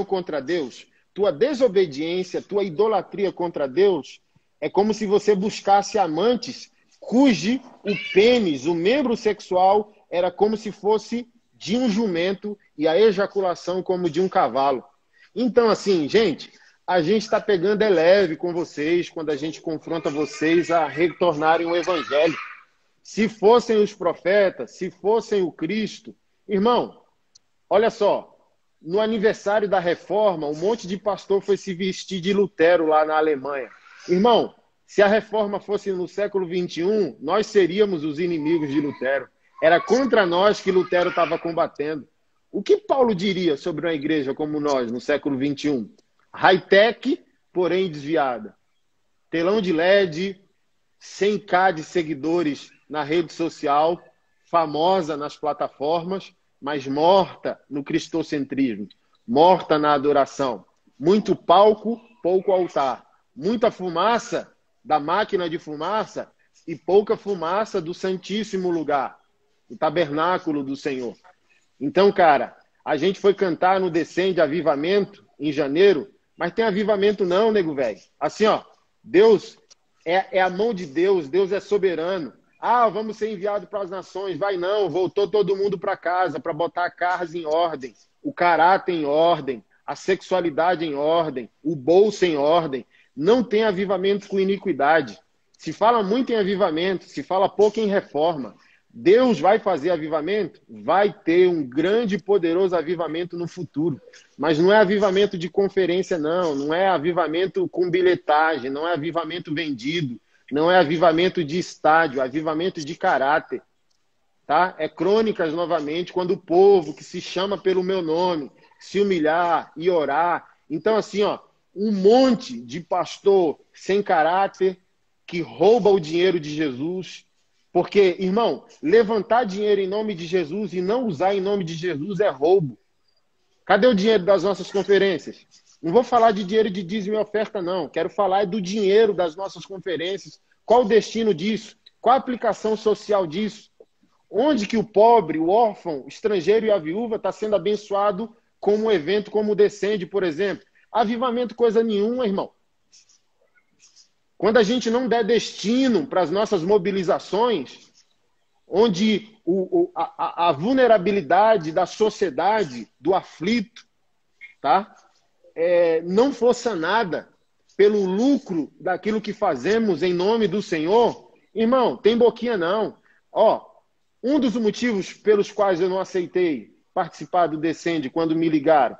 contra Deus, tua desobediência, tua idolatria contra Deus, é como se você buscasse amantes cujo o pênis, o membro sexual, era como se fosse de um jumento e a ejaculação como de um cavalo. Então, assim, gente, a gente está pegando leve com vocês quando a gente confronta vocês a retornarem o evangelho. Se fossem os profetas, se fossem o Cristo, irmão, olha só, no aniversário da Reforma, um monte de pastor foi se vestir de Lutero lá na Alemanha. Irmão, se a Reforma fosse no século XXI, nós seríamos os inimigos de Lutero. Era contra nós que Lutero estava combatendo. O que Paulo diria sobre uma igreja como nós, no século XXI? High-tech, porém desviada. Telão de LED, 100k de seguidores na rede social, famosa nas plataformas, mas morta no cristocentrismo, morta na adoração. Muito palco, pouco altar. Muita fumaça da máquina de fumaça e pouca fumaça do santíssimo lugar, o tabernáculo do Senhor. Então, cara, a gente foi cantar no Descende Avivamento em janeiro, mas tem avivamento não, nego velho. Assim, ó, Deus é a mão de Deus, Deus é soberano. Ah, vamos ser enviados para as nações. Vai não, voltou todo mundo para casa para botar a casa em ordem, o caráter em ordem, a sexualidade em ordem, o bolso em ordem. Não tem avivamento com iniquidade. Se fala muito em avivamento, se fala pouco em reforma. Deus vai fazer avivamento? Vai ter um grande e poderoso avivamento no futuro. Mas não é avivamento de conferência, não. Não é avivamento com bilhetagem, não é avivamento vendido, não é avivamento de estádio, é avivamento de caráter. Tá? É Crônicas novamente, quando o povo que se chama pelo meu nome se humilhar e orar. Então, assim, ó, um monte de pastor sem caráter que rouba o dinheiro de Jesus. Porque, irmão, levantar dinheiro em nome de Jesus e não usar em nome de Jesus é roubo. Cadê o dinheiro das nossas conferências? Não vou falar de dinheiro de dízimo e oferta, não. Quero falar do dinheiro das nossas conferências. Qual o destino disso? Qual a aplicação social disso? Onde que o pobre, o órfão, o estrangeiro e a viúva está sendo abençoado com um evento como o Descende, por exemplo? Avivamento coisa nenhuma, irmão. Quando a gente não der destino para as nossas mobilizações, onde a vulnerabilidade da sociedade, do aflito, tá? Não for sanada pelo lucro daquilo que fazemos em nome do Senhor, irmão, tem boquinha não. Ó, um dos motivos pelos quais eu não aceitei participar do Descende quando me ligaram,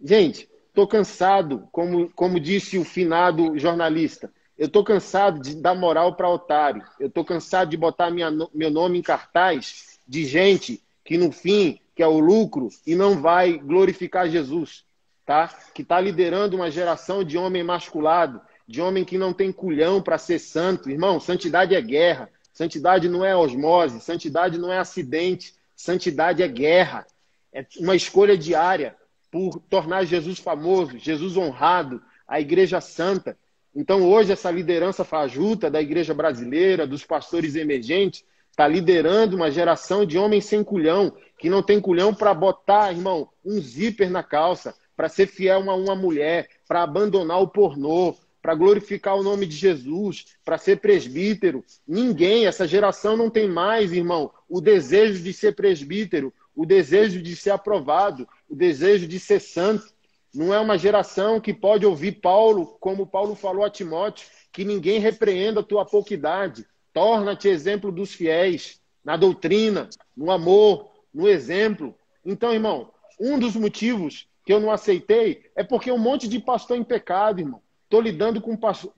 gente, estou cansado, como disse o finado jornalista, eu estou cansado de dar moral para otário. Eu estou cansado de botar meu nome em cartaz de gente que, no fim, quer o lucro e não vai glorificar Jesus. Tá? Que está liderando uma geração de homem masculado, de homem que não tem culhão para ser santo. Irmão, santidade é guerra. Santidade não é osmose. Santidade não é acidente. Santidade é guerra. É uma escolha diária por tornar Jesus famoso, Jesus honrado, a igreja santa. Então, hoje, essa liderança fajuta da igreja brasileira, dos pastores emergentes, está liderando uma geração de homens sem culhão, que não tem culhão para botar, irmão, um zíper na calça, para ser fiel a uma mulher, para abandonar o pornô, para glorificar o nome de Jesus, para ser presbítero. Ninguém, essa geração não tem mais, irmão, o desejo de ser presbítero, o desejo de ser aprovado, o desejo de ser santo. Não é uma geração que pode ouvir Paulo, como Paulo falou a Timóteo, que ninguém repreenda a tua pouca idade. Torna-te exemplo dos fiéis, na doutrina, no amor, no exemplo. Então, irmão, um dos motivos que eu não aceitei é porque um monte de pastor em pecado, irmão. Estou lidando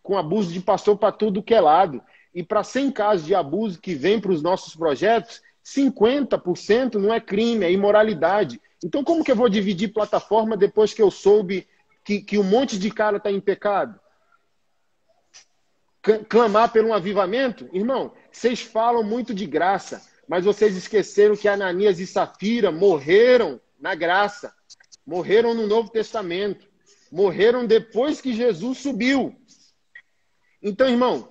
com abuso de pastor para tudo que é lado. E para 100 casos de abuso que vem para os nossos projetos, 50% não é crime, é imoralidade. Então, como que eu vou dividir plataforma depois que eu soube que um monte de cara está em pecado? Clamar por um avivamento? Irmão, vocês falam muito de graça, mas vocês esqueceram que Ananias e Safira morreram na graça, morreram no Novo Testamento, morreram depois que Jesus subiu. Então, irmão,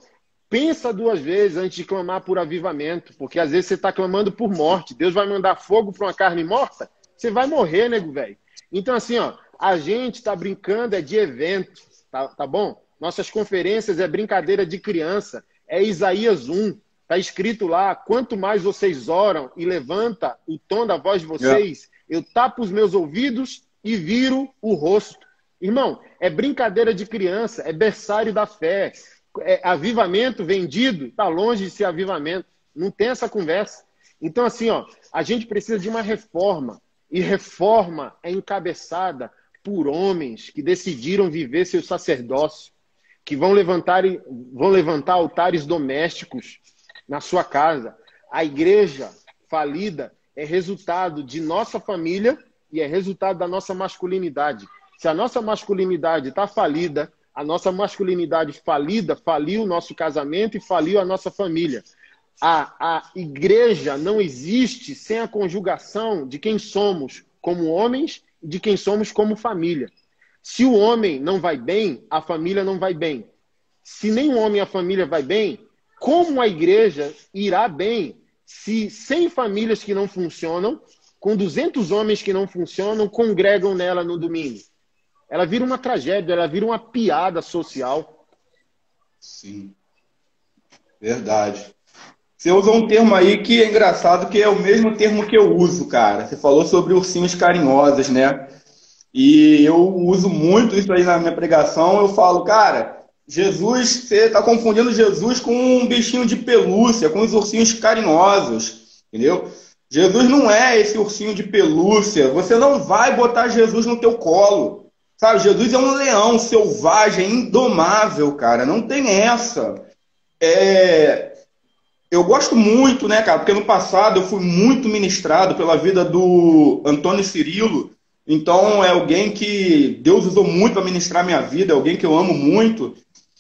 pensa 2 vezes antes de clamar por avivamento, porque às vezes você está clamando por morte. Deus vai mandar fogo para uma carne morta? Você vai morrer, nego velho. Então, assim, ó, a gente está brincando de evento, tá bom? Nossas conferências é brincadeira de criança. É Isaías 1. Está escrito lá, quanto mais vocês oram e levanta o tom da voz de vocês, eu tapo os meus ouvidos e viro o rosto. Irmão, é brincadeira de criança, é berçário da fé. Avivamento vendido está longe de ser avivamento. Não tem essa conversa. Então, assim, ó, a gente precisa de uma reforma. E reforma é encabeçada por homens que decidiram viver seu sacerdócio, que vão levantar altares domésticos na sua casa. A igreja falida é resultado de nossa família e é resultado da nossa masculinidade. Se a nossa masculinidade está falida, a nossa masculinidade falida faliu o nosso casamento e faliu a nossa família. A igreja não existe sem a conjugação de quem somos como homens e de quem somos como família. Se o homem não vai bem, a família não vai bem. Se nem o homem e a família vai bem, como a igreja irá bem se 100 famílias que não funcionam, com 200 homens que não funcionam, congregam nela no domingo? Ela vira uma tragédia, ela vira uma piada social. Sim, verdade. Você usou um termo aí que é engraçado, que é o mesmo termo que eu uso, cara. Você falou sobre ursinhos carinhosos, né? E eu uso muito isso aí na minha pregação. Eu falo, cara, Jesus, você está confundindo Jesus com um bichinho de pelúcia, com os ursinhos carinhosos, entendeu? Jesus não é esse ursinho de pelúcia. Você não vai botar Jesus no teu colo, sabe? Jesus é um leão selvagem, indomável, cara. Não tem essa. Eu gosto muito, né, cara? Porque no passado eu fui muito ministrado pela vida do Antônio Cirilo. Então é alguém que Deus usou muito para ministrar minha vida, é alguém que eu amo muito.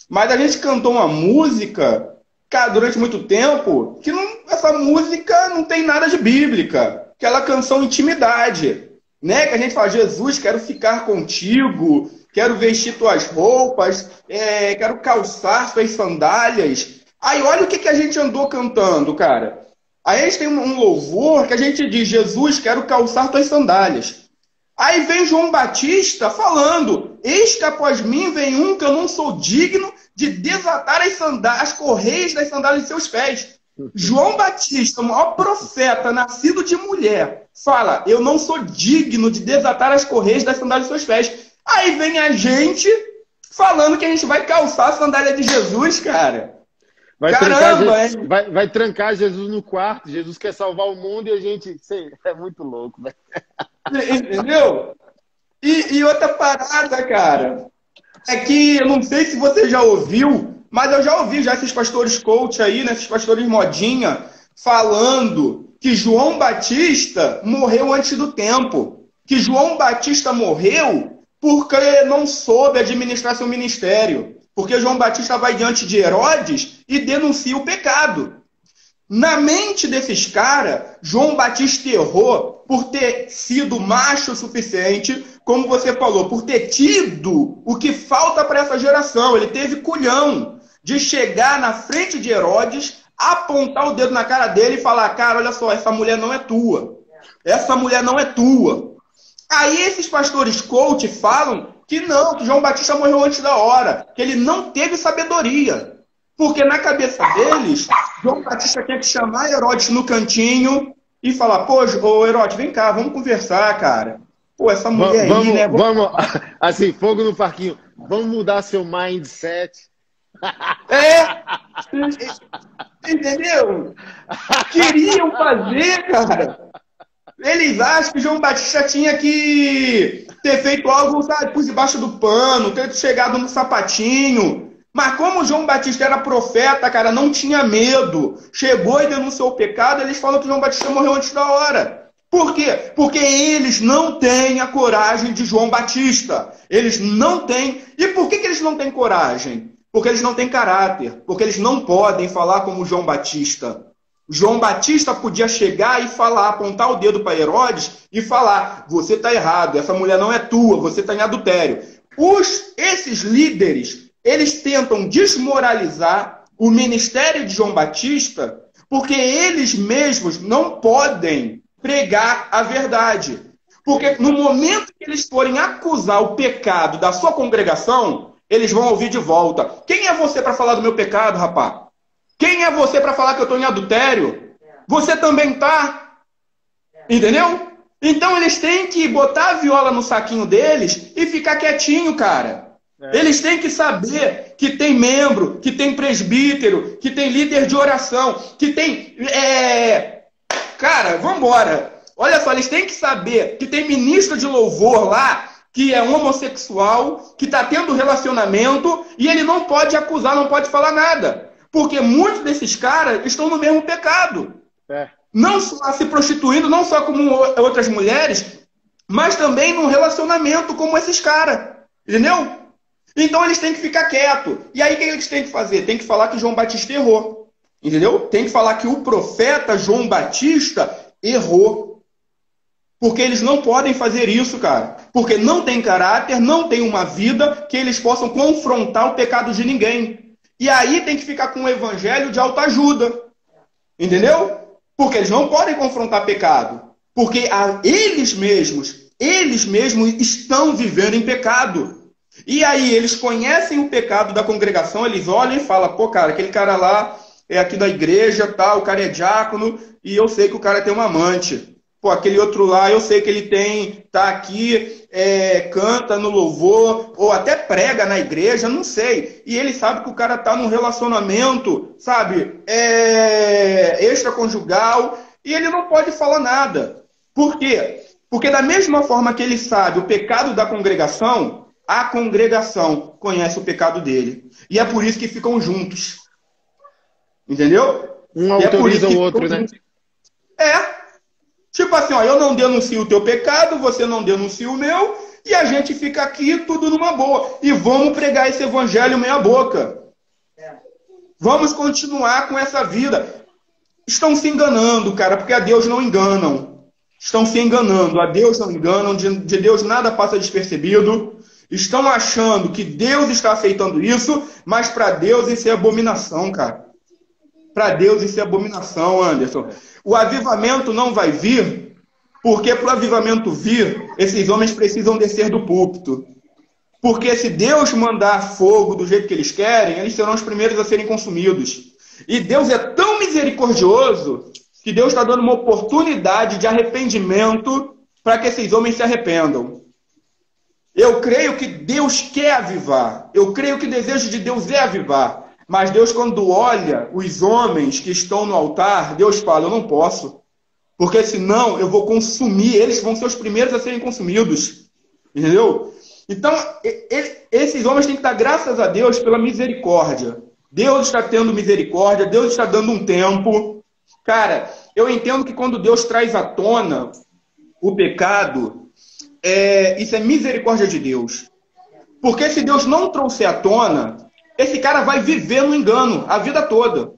Mas a gente cantou uma música, cara, durante muito tempo, que essa música não tem nada de bíblica. Aquela canção Intimidade, né? Que a gente fala, Jesus, quero ficar contigo, quero vestir tuas roupas, quero calçar suas sandálias. Aí olha o que a gente andou cantando, cara. Aí a gente tem um louvor que a gente diz, Jesus, quero calçar tuas sandálias. Aí vem João Batista falando, eis que após mim vem um que eu não sou digno de desatar as correias das sandálias de seus pés. João Batista, o maior profeta nascido de mulher, fala, eu não sou digno de desatar as correias das sandálias de seus pés. Aí vem a gente falando que a gente vai calçar a sandália de Jesus, cara. Vai trancar Jesus no quarto. Jesus quer salvar o mundo e a gente... É muito louco, velho. Entendeu? E outra parada, cara, é que eu não sei se você já ouviu, mas eu já ouvi esses pastores coach aí, né, esses pastores modinha, falando que João Batista morreu antes do tempo. Que João Batista morreu porque não soube administrar seu ministério. Porque João Batista vai diante de Herodes e denuncia o pecado. Na mente desses caras, João Batista errou por ter sido macho o suficiente, como você falou, por ter tido o que falta para essa geração. Ele teve culhão de chegar na frente de Herodes, apontar o dedo na cara dele e falar, cara, olha só, essa mulher não é tua. Essa mulher não é tua. Aí esses pastores coach falam que não, que João Batista morreu antes da hora, que ele não teve sabedoria. Porque na cabeça deles, João Batista quer que chamar Herodes no cantinho e falar, pô, ô Herodes, vem cá, vamos conversar, cara. Pô, essa mulher vamos, aí, né? Vamos, assim, fogo no parquinho. Vamos mudar seu mindset. É, entendeu? Queriam fazer, cara. Eles acham que João Batista tinha que ter feito algo, sabe, por debaixo do pano, ter chegado no sapatinho. Mas como João Batista era profeta, cara, não tinha medo. Chegou e denunciou o pecado, eles falam que João Batista morreu antes da hora. Por quê? Porque eles não têm a coragem de João Batista. Eles não têm. E por que eles não têm coragem? Porque eles não têm caráter. Porque eles não podem falar como João Batista. João Batista podia chegar e falar, apontar o dedo para Herodes e falar: você está errado, essa mulher não é tua, você está em adultério. Esses líderes, eles tentam desmoralizar o ministério de João Batista porque eles mesmos não podem pregar a verdade. Porque no momento que eles forem acusar o pecado da sua congregação, eles vão ouvir de volta: quem é você para falar do meu pecado, rapaz? Quem é você para falar que eu estou em adultério? Você também está. Entendeu? Então eles têm que botar a viola no saquinho deles e ficar quietinho, cara. Eles têm que saber que tem membro, que tem presbítero, que tem líder de oração, que tem... Cara, vambora. Olha só, eles têm que saber que tem ministro de louvor lá, que é homossexual, que está tendo relacionamento, e ele não pode acusar, não pode falar nada. Porque muitos desses caras estão no mesmo pecado. Não só se prostituindo, não só como outras mulheres, mas também num relacionamento como esses caras. Entendeu? Então eles têm que ficar quietos. E aí o que eles têm que fazer? Tem que falar que João Batista errou. Entendeu? Tem que falar que o profeta João Batista errou. Porque eles não podem fazer isso, cara. Porque não tem caráter, não tem uma vida que eles possam confrontar o pecado de ninguém. E aí tem que ficar com um evangelho de autoajuda. Entendeu? Porque eles não podem confrontar pecado. Porque eles mesmos estão vivendo em pecado. E aí eles conhecem o pecado da congregação, eles olham e falam: pô, cara, aquele cara lá é aqui da igreja, tá? O cara é diácono e eu sei que o cara tem uma amante. Pô, aquele outro lá, eu sei que ele tá aqui, canta no louvor, ou até prega na igreja, não sei. E ele sabe que o cara tá num relacionamento, sabe, extraconjugal, e ele não pode falar nada. Por quê? Porque da mesma forma que ele sabe o pecado da congregação, a congregação conhece o pecado dele. E é por isso que ficam juntos. Entendeu? Um autoriza o outro, né? Tipo assim, ó, eu não denuncio o teu pecado, você não denuncia o meu, e a gente fica aqui tudo numa boa. E vamos pregar esse evangelho meia boca. Vamos continuar com essa vida. Estão se enganando, cara, porque a Deus não enganam. Estão se enganando, a Deus não enganam, de Deus nada passa despercebido. Estão achando que Deus está aceitando isso, mas para Deus isso é abominação, cara. Para Deus isso é abominação, Anderson. O avivamento não vai vir, porque para o avivamento vir, esses homens precisam descer do púlpito. Porque se Deus mandar fogo do jeito que eles querem, eles serão os primeiros a serem consumidos. E Deus é tão misericordioso que Deus está dando uma oportunidade de arrependimento para que esses homens se arrependam. Eu creio que Deus quer avivar. Eu creio que o desejo de Deus é avivar. Mas Deus, quando olha os homens que estão no altar, Deus fala: eu não posso. Porque senão eu vou consumir, eles vão ser os primeiros a serem consumidos. Entendeu? Então, esses homens têm que dar graças a Deus pela misericórdia. Deus está tendo misericórdia, Deus está dando um tempo. Cara, eu entendo que quando Deus traz à tona o pecado, isso é misericórdia de Deus. Porque se Deus não trouxer à tona, esse cara vai viver no engano a vida toda.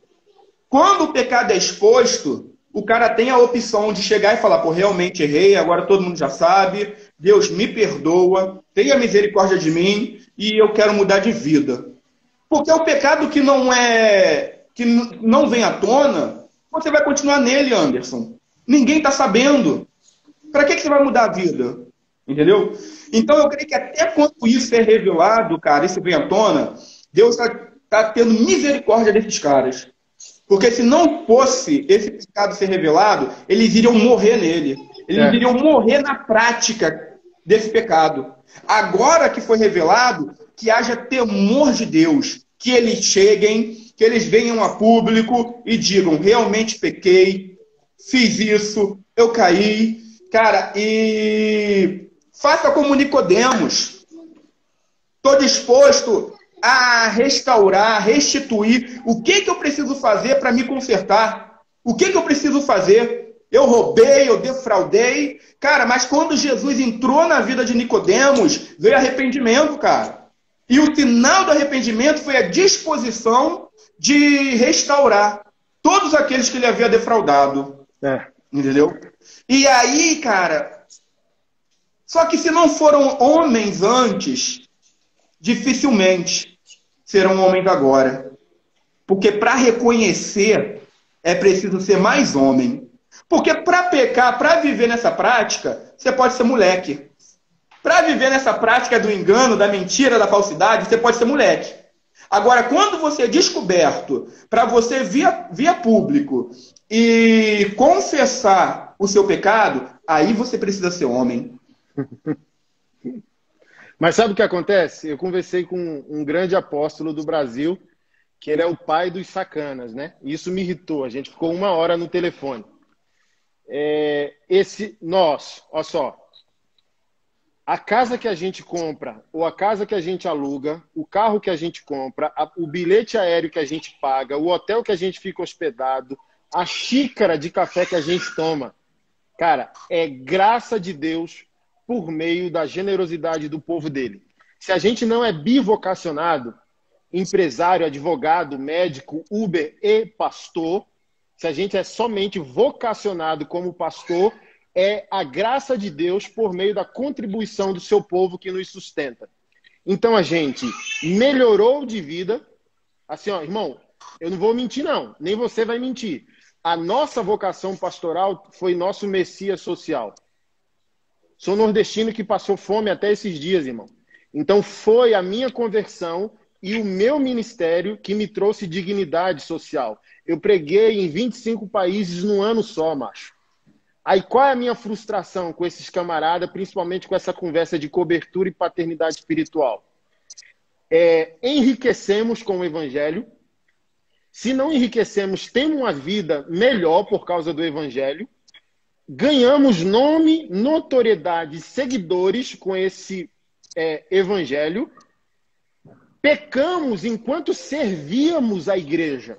Quando o pecado é exposto, o cara tem a opção de chegar e falar: pô, realmente errei, agora todo mundo já sabe, Deus me perdoa, tenha misericórdia de mim e eu quero mudar de vida. Porque o pecado que não vem à tona, você vai continuar nele, Anderson. Ninguém está sabendo. Para que você vai mudar a vida? Entendeu? Então eu creio que até quando isso é revelado, cara, isso vem à tona, Deus está tendo misericórdia desses caras. Porque se não fosse esse pecado ser revelado, eles iriam morrer nele. Eles iriam morrer na prática desse pecado. Agora que foi revelado, que haja temor de Deus. que eles cheguem, que eles venham a público e digam, realmente pequei, fiz isso, eu caí, cara, e faça como Nicodemos. Estou disposto a restaurar, restituir. O que eu preciso fazer para me consertar? O que eu preciso fazer? Eu roubei, eu defraudei. Cara, mas quando Jesus entrou na vida de Nicodemos, veio arrependimento, cara. E o sinal do arrependimento foi a disposição de restaurar todos aqueles que ele havia defraudado. Entendeu? E aí, cara, só que se não foram homens antes, dificilmente serão homens agora. Porque para reconhecer é preciso ser mais homem. Porque para pecar, para viver nessa prática, você pode ser moleque. Para viver nessa prática do engano, da mentira, da falsidade, você pode ser moleque. Agora, quando você é descoberto, para você via público e confessar o seu pecado, aí você precisa ser homem. Mas sabe o que acontece? Eu conversei com um grande apóstolo do Brasil, que ele é o pai dos sacanas, né? Isso me irritou. A gente ficou 1 hora no telefone. Olha só, a casa que a gente compra, ou a casa que a gente aluga, o carro que a gente compra, o bilhete aéreo que a gente paga, o hotel que a gente fica hospedado, a xícara de café que a gente toma, cara, é graça de Deus por meio da generosidade do povo dele. Se a gente não é bivocacionado, empresário, advogado, médico, Uber e pastor, se a gente é somente vocacionado como pastor, é a graça de Deus por meio da contribuição do seu povo que nos sustenta. Então a gente melhorou de vida. Assim, ó, irmão, eu não vou mentir não, nem você vai mentir. A nossa vocação pastoral foi nosso Messias social. Sou nordestino que passou fome até esses dias, irmão. Então foi a minha conversão e o meu ministério que me trouxe dignidade social. Eu preguei em 25 países num ano só, macho. Aí qual é a minha frustração com esses camaradas, principalmente com essa conversa de cobertura e paternidade espiritual? Enriquecemos com o evangelho. Se não enriquecemos, temos uma vida melhor por causa do evangelho. Ganhamos nome, notoriedade, seguidores com esse evangelho. Pecamos enquanto servíamos a igreja.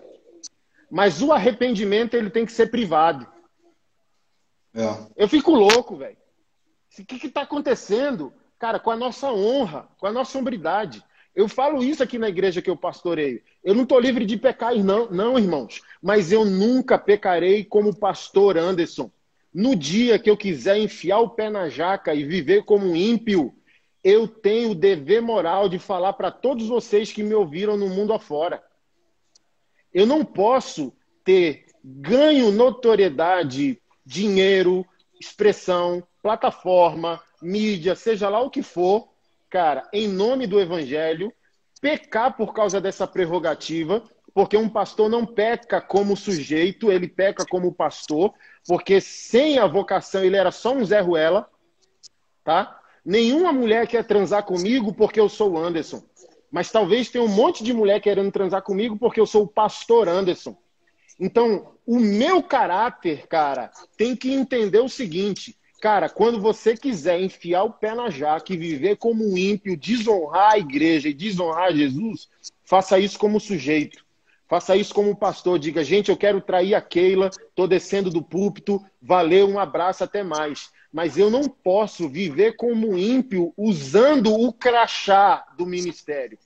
Mas o arrependimento ele tem que ser privado. Eu fico louco, velho. O que está acontecendo, cara, com a nossa honra, com a nossa hombridade? Eu falo isso aqui na igreja que eu pastoreio. Eu não estou livre de pecar, não, irmãos. Mas eu nunca pecarei como pastor Anderson. No dia que eu quiser enfiar o pé na jaca e viver como um ímpio, eu tenho o dever moral de falar para todos vocês que me ouviram no mundo afora. Eu não posso ter ganho, notoriedade, dinheiro, expressão, plataforma, mídia, seja lá o que for, cara, em nome do evangelho, pecar por causa dessa prerrogativa, porque um pastor não peca como sujeito, ele peca como pastor, porque sem a vocação ele era só um Zé Ruela, tá? Nenhuma mulher quer transar comigo porque eu sou o Anderson. Mas talvez tenha um monte de mulher querendo transar comigo porque eu sou o pastor Anderson. Então, o meu caráter, cara, tem que entender o seguinte. Cara, quando você quiser enfiar o pé na jaca e viver como um ímpio, desonrar a igreja e desonrar Jesus, faça isso como sujeito. Faça isso como pastor. Diga, gente, eu quero trair a Keila, tô descendo do púlpito, valeu, um abraço, até mais. Mas eu não posso viver como ímpio usando o crachá do ministério.